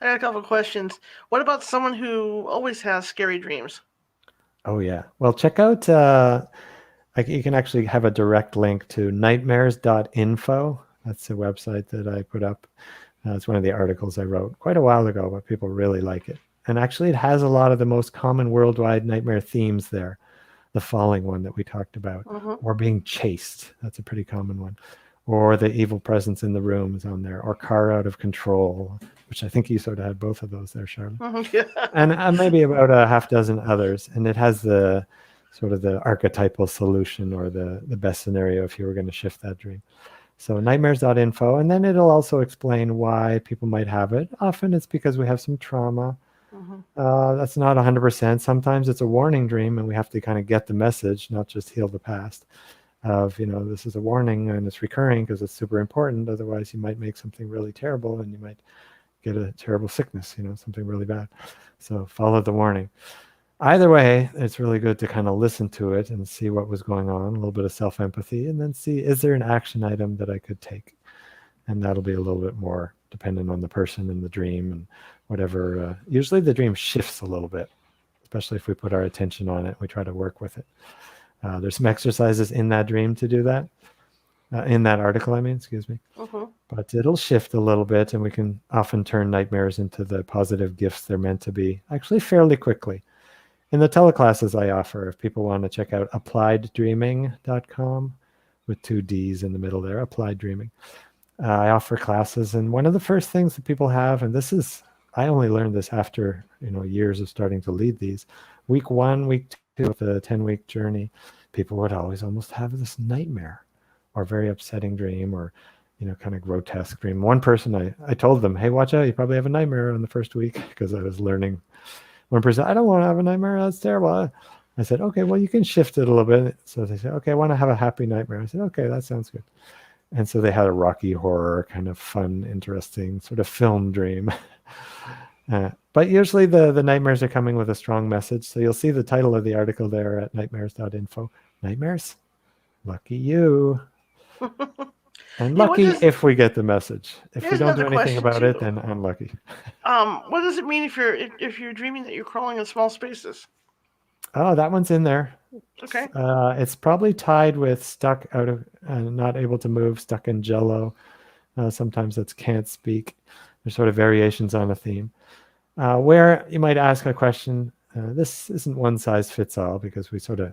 I got a couple of questions. What about someone who always has scary dreams? Oh, yeah. Well, check out, you can actually have a direct link to nightmares.info. That's the website that I put up. It's one of the articles I wrote quite a while ago, but people really like it. And actually, it has a lot of the most common worldwide nightmare themes there. The falling one that we talked about, or being chased. That's a pretty common one. Or the evil presence in the room is on there, or car out of control, which I think you sort of had both of those there, Charlotte. Yeah. And maybe about a half dozen others. And it has the sort of the archetypal solution or the best scenario if you were going to shift that dream. So nightmares.info, and then it'll also explain why people might have it. Often it's because we have some trauma. That's not 100%. Sometimes it's a warning dream, and we have to kind of get the message, not just heal the past. Of, this is a warning and it's recurring because it's super important. Otherwise, you might make something really terrible and you might get a terrible sickness, something really bad. So follow the warning. Either way, it's really good to kind of listen to it and see what was going on, a little bit of self-empathy, and then see, is there an action item that I could take? And that'll be a little bit more dependent on the person and the dream and whatever. Usually the dream shifts a little bit, especially if we put our attention on it. We try to work with it. There's some exercises in that dream to do that. In that article, excuse me. But it'll shift a little bit, and we can often turn nightmares into the positive gifts they're meant to be, actually fairly quickly. In the teleclasses I offer, if people want to check out applieddreaming.com with 2 D's in the middle there, Applied Dreaming. I offer classes, and one of the first things that people have, and I only learned this after years of starting to lead these. Week 1, week 2 of the 10-week journey, people would always almost have this nightmare or very upsetting dream or kind of grotesque dream. One person, I told them, hey, watch out, you probably have a nightmare on the first week, because I was learning. One person, I don't want to have a nightmare, that's terrible. I said, okay, well, you can shift it a little bit. So they said, okay, I want to have a happy nightmare. I said, okay, that sounds good. And so they had a Rocky Horror kind of fun, interesting sort of film dream. But usually the nightmares are coming with a strong message. So you'll see the title of the article there at nightmares.info. Nightmares? Lucky you. And lucky if we get the message. If we don't do anything about it, then unlucky. What does it mean if you're dreaming that you're crawling in small spaces? Oh, that one's in there. Okay. It's probably tied with stuck out of, not able to move, stuck in jello. Sometimes it's can't speak. There's sort of variations on a theme. Where you might ask a question, this isn't one size fits all, because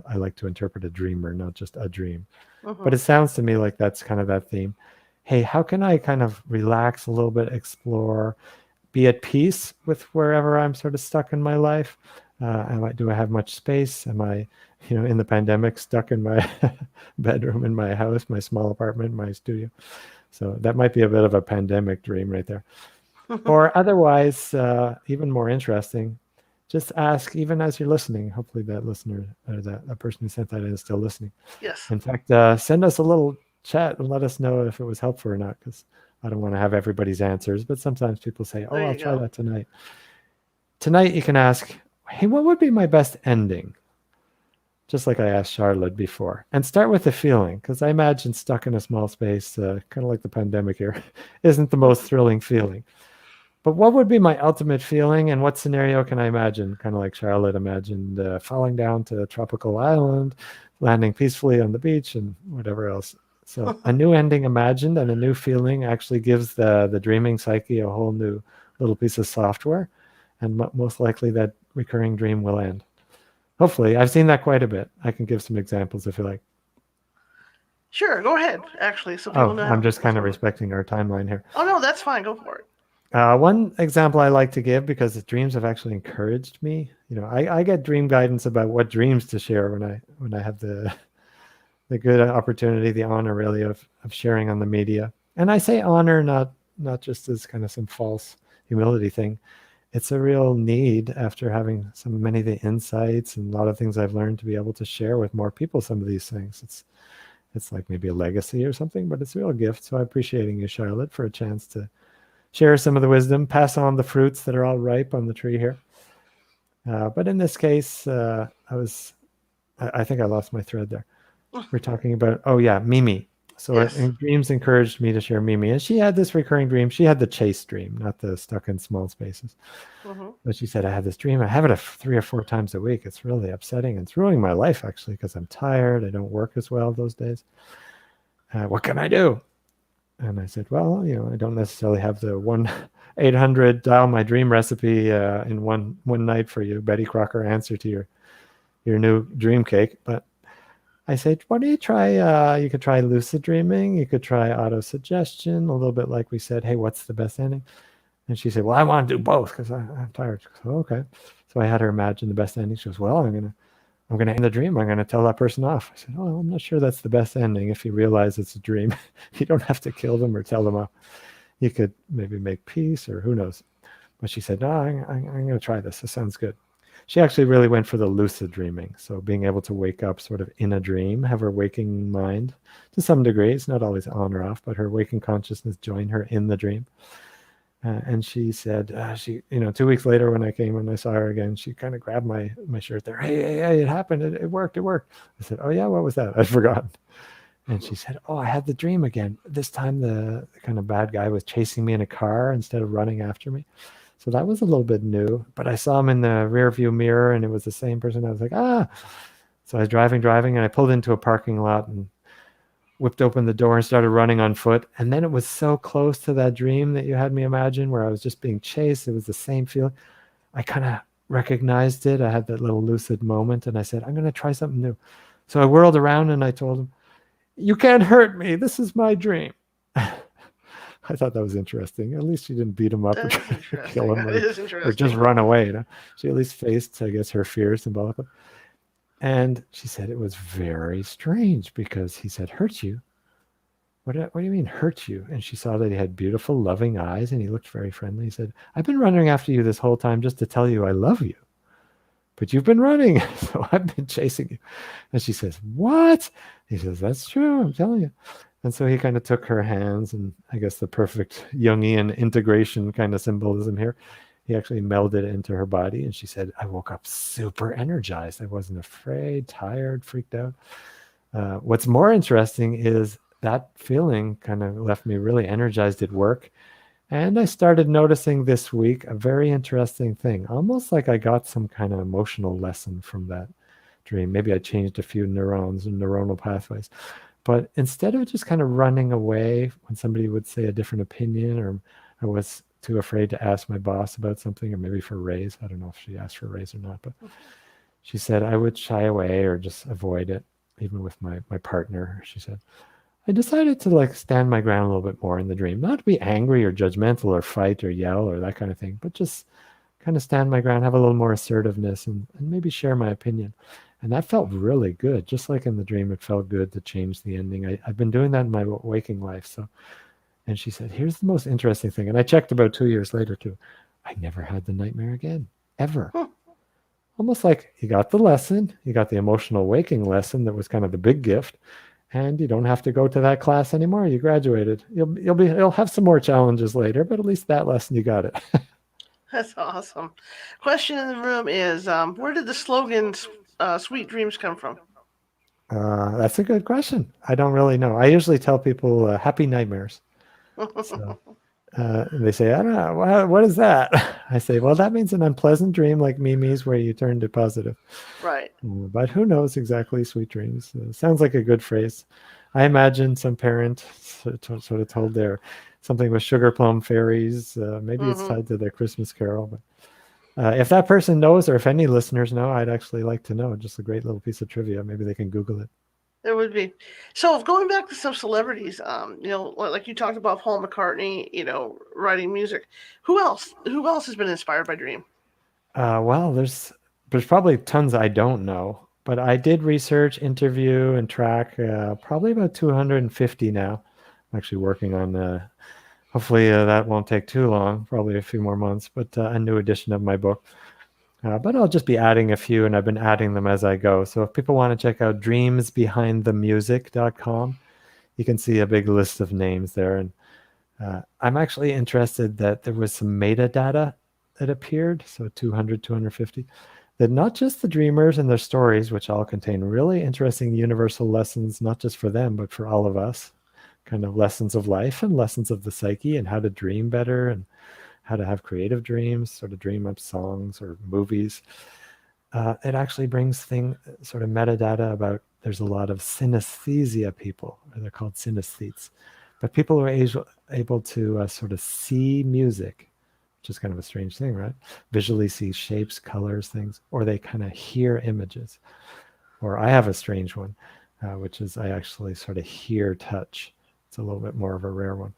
I like to interpret a dreamer, not just a dream. But it sounds to me like that's kind of that theme. Hey, how can I kind of relax a little bit, explore, be at peace with wherever I'm sort of stuck in my life? Do I have much space? Am I, in the pandemic, stuck in my bedroom in my house, my small apartment, my studio? So that might be a bit of a pandemic dream right there. Or otherwise, even more interesting, just ask, even as you're listening. Hopefully that listener, or that person who sent that in, is still listening. Yes. In fact, send us a little chat and let us know if it was helpful or not, because I don't want to have everybody's answers, but sometimes people say, oh, I'll try that tonight. Tonight you can ask, hey, what would be my best ending? Just like I asked Charlotte before. And start with the feeling, because I imagine stuck in a small space, kind of like the pandemic here, isn't the most thrilling feeling. But what would be my ultimate feeling, and what scenario can I imagine? Kind of like Charlotte imagined falling down to a tropical island, landing peacefully on the beach, and whatever else. So a new ending imagined and a new feeling actually gives the dreaming psyche a whole new little piece of software, and most likely that recurring dream will end. Hopefully. I've seen that quite a bit. I can give some examples if you like. Sure, go ahead, actually, so people Oh, know I'm how. just kind of respecting our timeline here. Oh, no, that's fine. Go for it. One example I like to give, because the dreams have actually encouraged me. I get dream guidance about what dreams to share when I have the good opportunity, the honor really of sharing on the media. And I say honor not just as kind of some false humility thing. It's a real need after having so many of the insights and a lot of things I've learned to be able to share with more people some of these things. It's like maybe a legacy or something, but it's a real gift. So I'm appreciating you, Charlotte, for a chance to share some of the wisdom, pass on the fruits that are all ripe on the tree here. But in this case, I think I lost my thread there. We're talking about, oh yeah, Mimi. So Yes. dreams encouraged me to share Mimi. And she had this recurring dream. She had the chase dream, not the stuck in small spaces. Mm-hmm. But she said, I have this dream. I have it 3 or 4 times a week. It's really upsetting and it's ruining my life, actually, because I'm tired. I don't work as well those days. What can I do? And I said, well, I don't necessarily have the 1-800 dial my dream recipe in one night for you, Betty Crocker answer to your new dream cake. But I said, why don't you try, you could try lucid dreaming. You could try auto-suggestion, a little bit like we said, hey, what's the best ending? And she said, well, I want to do both because I'm tired. So, okay. So I had her imagine the best ending. She goes, well, I'm going to end the dream. I'm going to tell that person off. I said, oh, I'm not sure that's the best ending. If you realize it's a dream, you don't have to kill them or tell them off. You could maybe make peace or who knows. But she said, no, I'm going to try this. This sounds good. She actually really went for the lucid dreaming. So being able to wake up sort of in a dream, have her waking mind to some degree. It's not always on or off, but her waking consciousness join her in the dream. And she said, 2 weeks later when I came and I saw her again, she kind of grabbed my shirt there. Hey, it happened. It worked. I said, oh yeah, what was that? I'd forgotten. And she said, oh, I had the dream again. This time the kind of bad guy was chasing me in a car instead of running after me. So that was a little bit new, but I saw him in the rear view mirror and it was the same person. I was like, So I was driving and I pulled into a parking lot and whipped open the door and started running on foot. And then it was so close to that dream that you had me imagine where I was just being chased. It was the same feeling. I kind of recognized it. I had that little lucid moment and I said, I'm going to try something new. So I whirled around and I told him, you can't hurt me. This is my dream. I thought that was interesting. At least she didn't beat him up or try to kill him or just run away. She at least faced, I guess, her fears symbolically. And she said it was very strange because he said, hurt you? What do you mean hurt you? And she saw that he had beautiful, loving eyes and he looked very friendly. He said, I've been running after you this whole time just to tell you I love you. But you've been running, so I've been chasing you. And she says, what? He says, that's true, I'm telling you. And so he kind of took her hands and I guess the perfect Jungian integration kind of symbolism here. He actually melded it into her body. And she said, I woke up super energized. I wasn't afraid, tired, freaked out. What's more interesting is that feeling kind of left me really energized at work. And I started noticing this week a very interesting thing, almost like I got some kind of emotional lesson from that dream. Maybe I changed a few neurons and neuronal pathways. But instead of just kind of running away when somebody would say a different opinion, or I was too afraid to ask my boss about something, or maybe for a raise. I don't know if she asked for a raise or not, but she said I would shy away or just avoid it, even with my partner. She said, I decided to stand my ground a little bit more in the dream, not to be angry or judgmental or fight or yell or that kind of thing, but just kind of stand my ground, have a little more assertiveness and maybe share my opinion. And that felt really good. Just like in the dream, it felt good to change the ending. I've been doing that in my waking life. So, and she said, here's the most interesting thing. And I checked about 2 years later too. I never had the nightmare again, ever. Almost like you got the lesson, you got the emotional waking lesson that was kind of the big gift. And you don't have to go to that class anymore. You graduated. You'll have some more challenges later, but at least that lesson you got it. That's awesome. Question in the room is, where did the slogan "Sweet Dreams" come from? That's a good question. I don't really know. I usually tell people happy nightmares. So they say, I don't know, what is that? I say, well, that means an unpleasant dream like Mimi's where you turn to positive. Right. But who knows exactly sweet dreams? Sounds like a good phrase. I imagine some parent sort of told their something with sugar plum fairies. Maybe it's tied to their Christmas carol. But if that person knows, or if any listeners know, I'd actually like to know. Just a great little piece of trivia. Maybe they can Google it. There would be. So going back to some celebrities, like you talked about Paul McCartney, writing music. Who else? Who else has been inspired by Dream? Well, there's probably tons I don't know, but I did research, interview, and track probably about 250 now. I'm actually working on hopefully that won't take too long, probably a few more months, but a new edition of my book. But I'll just be adding a few, and I've been adding them as I go. So if people want to check out dreamsbehindthemusic.com, you can see a big list of names there. And I'm actually interested that there was some metadata that appeared, so 200, 250, that not just the dreamers and their stories, which all contain really interesting universal lessons, not just for them, but for all of us, kind of lessons of life and lessons of the psyche and how to dream better and how to have creative dreams, sort of dream up songs or movies. It actually brings sort of metadata about, there's a lot of synesthesia people, or they're called synesthetes, but people who are able to sort of see music, which is kind of a strange thing, right? Visually see shapes, colors, things, or they kind of hear images. Or I have a strange one, which is I actually sort of hear touch. It's a little bit more of a rare one.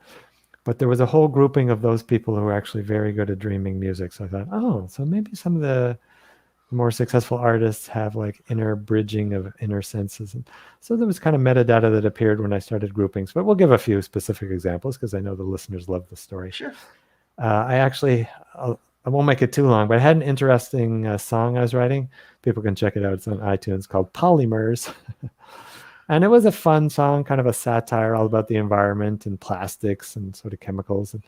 But there was a whole grouping of those people who were actually very good at dreaming music. So I thought, oh, so maybe some of the more successful artists have like inner bridging of inner senses. And so there was kind of metadata that appeared when I started groupings. But we'll give a few specific examples because I know the listeners love the story. Sure. I won't make it too long, but I had an interesting song I was writing. People can check it out. It's on iTunes, called Polymers. And it was a fun song, kind of a satire all about the environment and plastics and sort of chemicals, and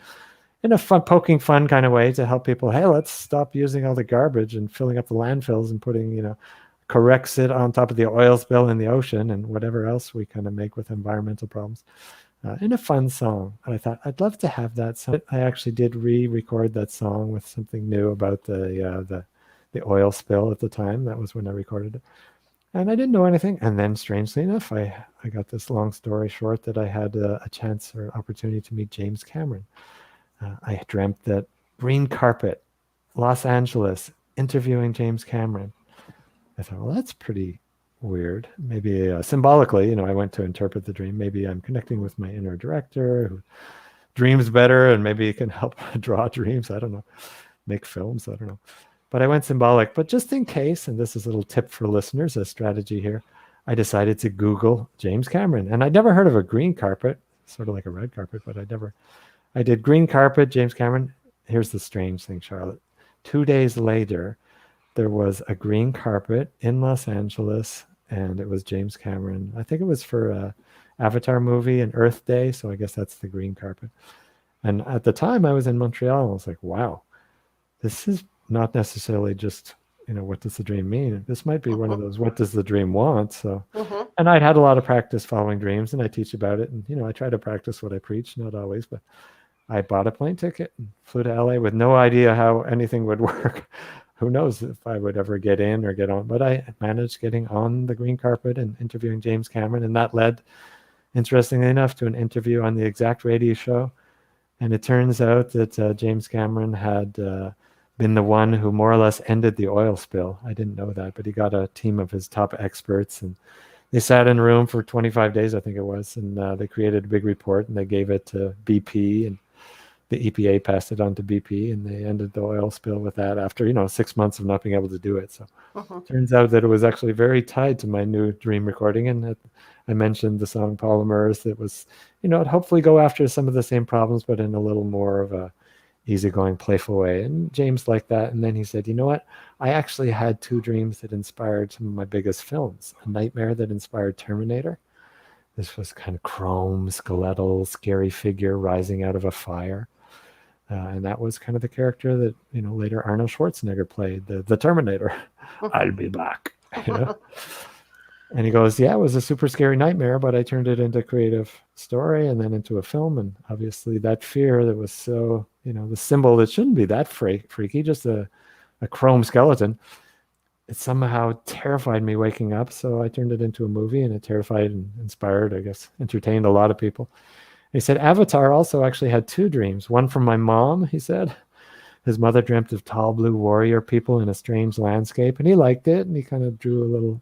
in a poking fun kind of way to help people, hey, let's stop using all the garbage and filling up the landfills and putting, corrects it on top of the oil spill in the ocean and whatever else we kind of make with environmental problems. In a fun song. And I thought, I'd love to have that song. I actually did re-record that song with something new about the oil spill at the time. That was when I recorded it. And I didn't know anything. And then, strangely enough, I got this long story short that I had a chance or opportunity to meet James Cameron. I dreamt that green carpet, Los Angeles, interviewing James Cameron. I thought, well, that's pretty weird. Maybe symbolically, I went to interpret the dream. Maybe I'm connecting with my inner director who dreams better, and maybe he can help draw dreams. I don't know. Make films. I don't know. But I went symbolic. But just in case, and this is a little tip for listeners, a strategy here, I decided to Google James Cameron. And I'd never heard of a green carpet, sort of like a red carpet, but I did green carpet, James Cameron. Here's the strange thing, Charlotte. 2 days later, there was a green carpet in Los Angeles, and it was James Cameron. I think it was for a Avatar movie, an Earth Day, so I guess that's the green carpet. And at the time, I was in Montreal, and I was like, wow, this is not necessarily just, what does the dream mean? This might be one of those, what does the dream want? So, and I'd had a lot of practice following dreams, and I teach about it. And, I try to practice what I preach, not always, but I bought a plane ticket and flew to LA with no idea how anything would work. Who knows if I would ever get in or get on, but I managed getting on the green carpet and interviewing James Cameron. And that led, interestingly enough, to an interview on the Exact Radio show. And it turns out that James Cameron had been the one who more or less ended the oil spill. I didn't know that, but he got a team of his top experts, and they sat in a room for 25 days, I think it was, and they created a big report, and they gave it to BP, and the EPA passed it on to BP, and they ended the oil spill with that after, 6 months of not being able to do it. So turns out that it was actually very tied to my new dream recording. And I mentioned the song Polymers. It was, it'd hopefully go after some of the same problems, but in a little more of a easygoing, playful way. And James liked that. And then he said, you know what? I actually had 2 dreams that inspired some of my biggest films. A nightmare that inspired Terminator. This was kind of chrome, skeletal, scary figure rising out of a fire. And that was kind of the character that, later Arnold Schwarzenegger played, the Terminator. I'll be back. And he goes, yeah, it was a super scary nightmare, but I turned it into a creative story and then into a film. And obviously that fear that was so, the symbol that shouldn't be that freaky, just a chrome skeleton, it somehow terrified me waking up. So I turned it into a movie, and it terrified and inspired, I guess, entertained a lot of people. He said Avatar also actually had 2 dreams. One from my mom, he said. His mother dreamt of tall blue warrior people in a strange landscape, and he liked it, and he kind of drew a little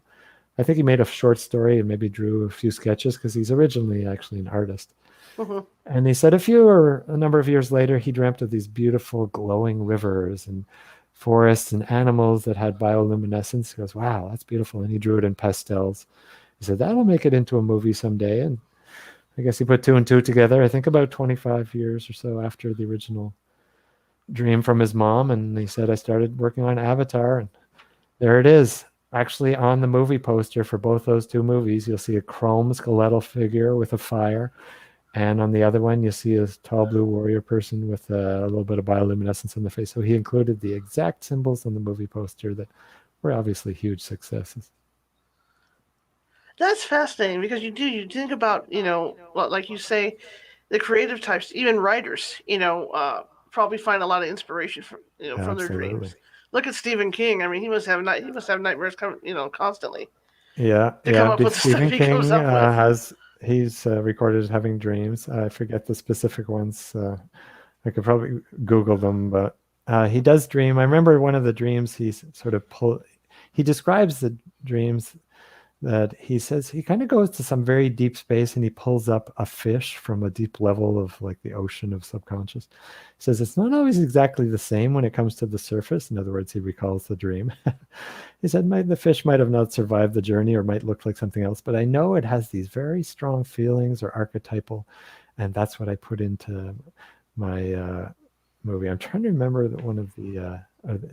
I think he made a short story and maybe drew a few sketches because he's originally actually an artist. Mm-hmm. And he said a number of years later, he dreamt of these beautiful glowing rivers and forests and animals that had bioluminescence. He goes, wow, that's beautiful. And he drew it in pastels. He said, that'll make it into a movie someday. And I guess he put two and two together, I think about 25 years or so after the original dream from his mom. And he said, I started working on Avatar. And there it is. Actually, on the movie poster for both those two movies, you'll see a chrome skeletal figure with a fire. And on the other one, you see a tall blue warrior person with a little bit of bioluminescence on the face. So he included the exact symbols on the movie poster that were obviously huge successes. That's fascinating because you think about, like you say, the creative types, even writers, probably find a lot of inspiration from their Absolutely. dreams. Look at Stephen King. I mean, he must have nightmares constantly Yeah, to come yeah. up with the stuff Stephen he comes King up with. he's recorded having dreams. I forget the specific ones. I could probably Google them, but he does dream. I remember one of the dreams he describes the dreams that he says he kind of goes to some very deep space and he pulls up a fish from a deep level of like the ocean of subconscious. He says it's not always exactly the same when it comes to the surface. In other words, he recalls the dream. He said the fish might have not survived the journey or might look like something else, but I know it has these very strong feelings or archetypal, and that's what I put into my movie. I'm trying to remember one of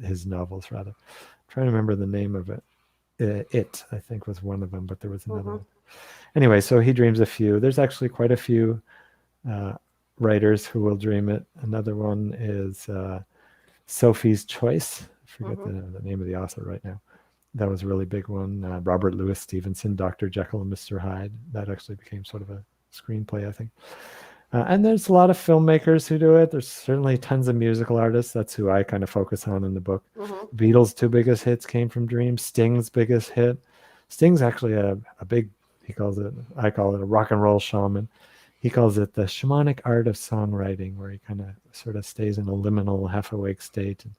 his novels, rather. I'm trying to remember the name of it. It, I think, was one of them, but there was another one. Anyway, so he dreams a few. There's actually quite a few writers who will dream it. Another one is Sophie's Choice. I forget the name of the author right now. That was a really big one. Robert Louis Stevenson, Dr. Jekyll and Mr. Hyde. That actually became sort of a screenplay, I think. And there's a lot of filmmakers who do it. There's certainly tons of musical artists. That's who I kind of focus on in the book. Beatles' two biggest hits came from dreams. Sting's biggest hit. Sting's actually a big, I call it a rock and roll shaman. He calls it the shamanic art of songwriting, where he kind of sort of stays in a liminal, half-awake state and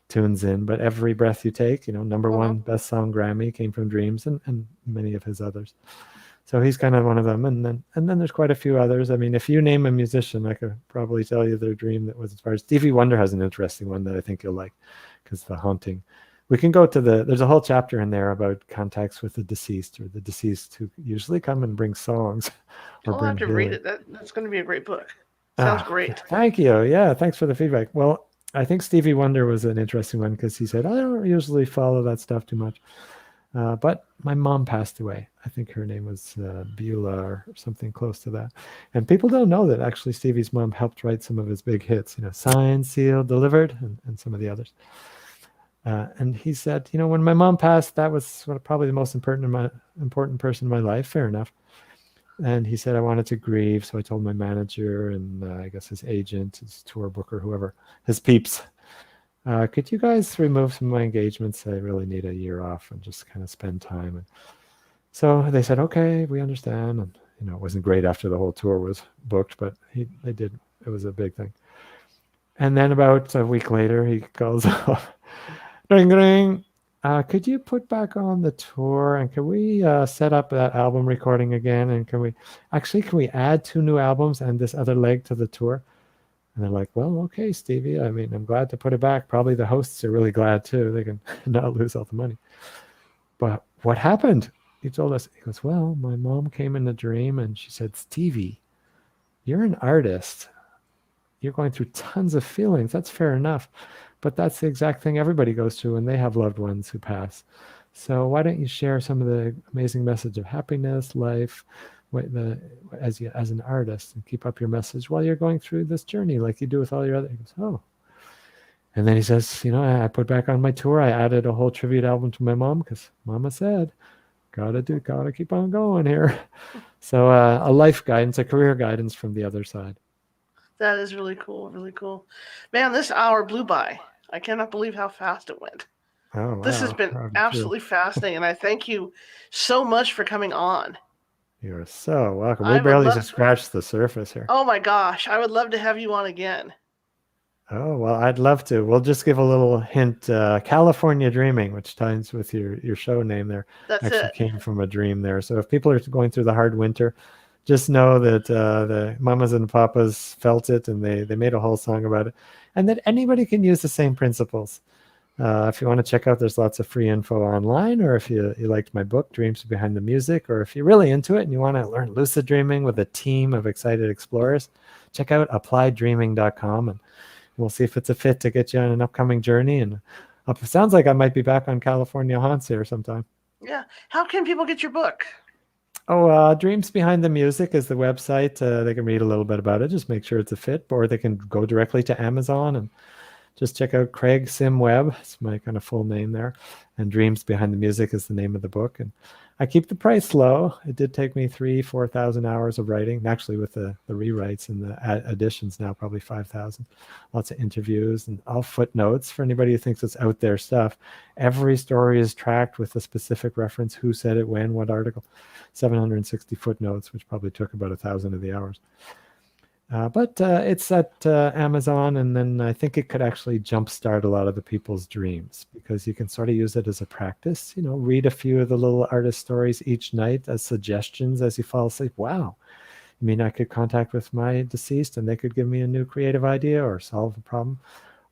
tunes in. But every breath you take, number one best song Grammy came from dreams, and many of his others. So he's kind of one of them. And then there's quite a few others. I mean, if you name a musician, I could probably tell you their dream that was as far as Stevie Wonder has an interesting one that I think you'll like, because the haunting. We can go to there's a whole chapter in there about contacts with the deceased, or the deceased who usually come and bring songs. I'll have to read it. That's going to be a great book. Sounds great. Thank you. Yeah, thanks for the feedback. Well, I think Stevie Wonder was an interesting one because he said, I don't usually follow that stuff too much. But my mom passed away. I think her name was Beulah or something close to that. And people don't know that actually Stevie's mom helped write some of his big hits, Signed, Sealed, Delivered, and some of the others. And he said, when my mom passed, that was probably the most important person in my life. Fair enough. And he said, I wanted to grieve. So I told my manager and I guess his agent, his tour booker, whoever, his peeps, could you guys remove some of my engagements? I really need a year off and just kind of spend time. And so they said, okay, we understand. And, it wasn't great after the whole tour was booked, but they did. It was a big thing. And then about a week later, he calls up, ring, ring. Could you put back on the tour and can we set up that album recording again? And can we add 2 new albums and this other leg to the tour? And they're like, well, okay, Stevie. I mean, I'm glad to put it back. Probably the hosts are really glad too. They can not lose all the money. But what happened? He told us, he goes, well, my mom came in a dream and she said, Stevie, you're an artist. You're going through tons of feelings. That's fair enough. But that's the exact thing everybody goes through when they have loved ones who pass. So why don't you share some of the amazing message of happiness, life, as an artist, and keep up your message while you're going through this journey like you do with all your other. He goes, oh. And then he says, I put back on my tour. I added a whole tribute album to my mom because Mama said, gotta keep on going here. So a life guidance, a career guidance from the other side. That is really cool, really cool. Man, this hour blew by. I cannot believe how fast it went. Oh, wow. This has been absolutely fascinating, and I thank you so much for coming on. You're so welcome. We barely just scratched the surface here. Oh my gosh, I would love to have you on again. Oh, well, I'd love to. We'll just give a little hint. California Dreaming, which ties with your show name there, That's actually it. came from a dream there. So if people are going through the hard winter, just know that the mamas and papas felt it and they made a whole song about it. And that anybody can use the same principles. If you want to check out, there's lots of free info online, or if you liked my book, Dreams Behind the Music, or if you're really into it and you want to learn lucid dreaming with a team of excited explorers, check out applydreaming.com and we'll see if it's a fit to get you on an upcoming journey. And it sounds like I might be back on California Haunts here sometime. Yeah. How can people get your book? Oh, Dreams Behind the Music is the website. They can read a little bit about it, just make sure it's a fit, or they can go directly to Amazon and just check out Craig Sim Webb. It's my kind of full name there. And Dreams Behind the Music is the name of the book. And I keep the price low. It did take me 4,000 hours of writing, actually with the rewrites and the additions now, probably 5,000. Lots of interviews and all footnotes for anybody who thinks it's out there stuff. Every story is tracked with a specific reference, who said it, when, what article. 760 footnotes, which probably took about 1,000 of the hours. But it's at Amazon, and then I think it could actually jumpstart a lot of the people's dreams, because you can sort of use it as a practice. Read a few of the little artist stories each night as suggestions as you fall asleep. Wow, I mean, I could contact with my deceased, and they could give me a new creative idea or solve a problem.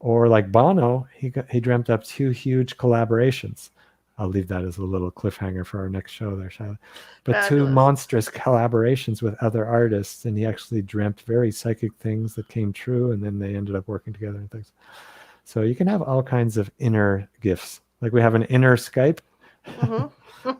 Or like Bono, he dreamt up 2 huge collaborations. I'll leave that as a little cliffhanger for our next show there, Charlotte. But Fabulous. 2 monstrous collaborations with other artists, and he actually dreamt very psychic things that came true, and then they ended up working together and things. So you can have all kinds of inner gifts. Like we have an inner Skype,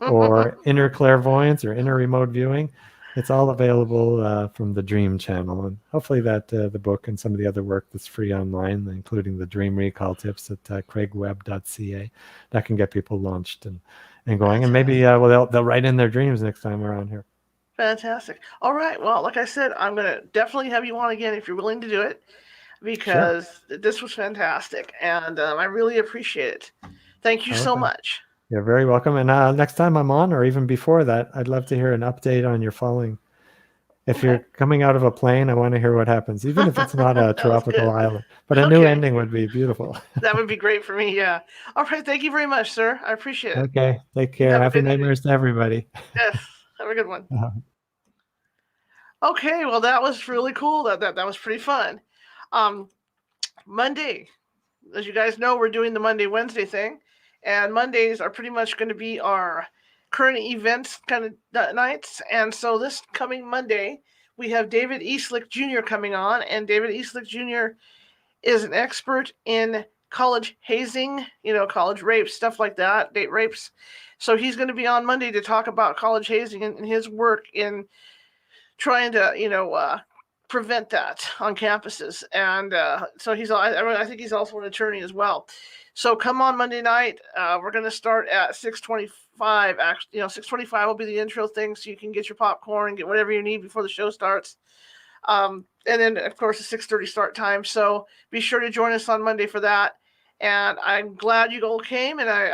or inner clairvoyance, or inner remote viewing. It's all available from the Dream channel, and hopefully that the book and some of the other work that's free online, including the Dream Recall tips at craigwebb.ca, that can get people launched and going. And maybe they'll write in their dreams next time we're on here. Fantastic. All right. Well, like I said, I'm going to definitely have you on again if you're willing to do it, because this was fantastic, and I really appreciate it. Thank you so much. You're very welcome. And next time I'm on, or even before that, I'd love to hear an update on your falling. If you're coming out of a plane, I want to hear what happens, even if it's not a tropical island. But a new ending would be beautiful. That would be great for me, yeah. All right, thank you very much, sir. I appreciate it. Okay, take care. Happy nightmares to everybody. Yes, have a good one. Okay, well, that was really cool. That was pretty fun. Monday, as you guys know, we're doing the Monday, Wednesday thing. And Mondays are pretty much going to be our current events kind of nights. And so this coming Monday, we have David Eastlick Jr. coming on. And David Eastlick Jr. is an expert in college hazing, college rapes, stuff like that, date rapes. So he's going to be on Monday to talk about college hazing and his work in trying to, prevent that on campuses. And so I think he's also an attorney as well. So come on Monday night. We're going to start at 6:25. Actually, 6:25 will be the intro thing, so you can get your popcorn and get whatever you need before the show starts. And then, of course, a 6:30 start time. So be sure to join us on Monday for that. And I'm glad you all came, and I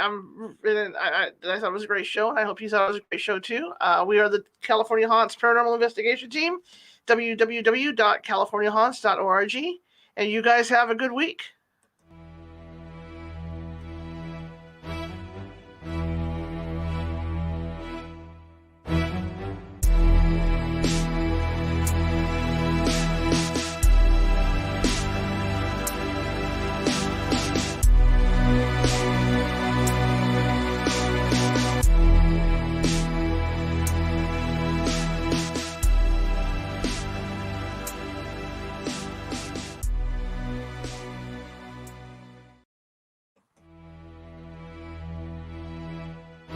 thought it was a great show, and I hope you thought it was a great show too. We are the California Haunts Paranormal Investigation Team, www.californiahaunts.org, and you guys have a good week.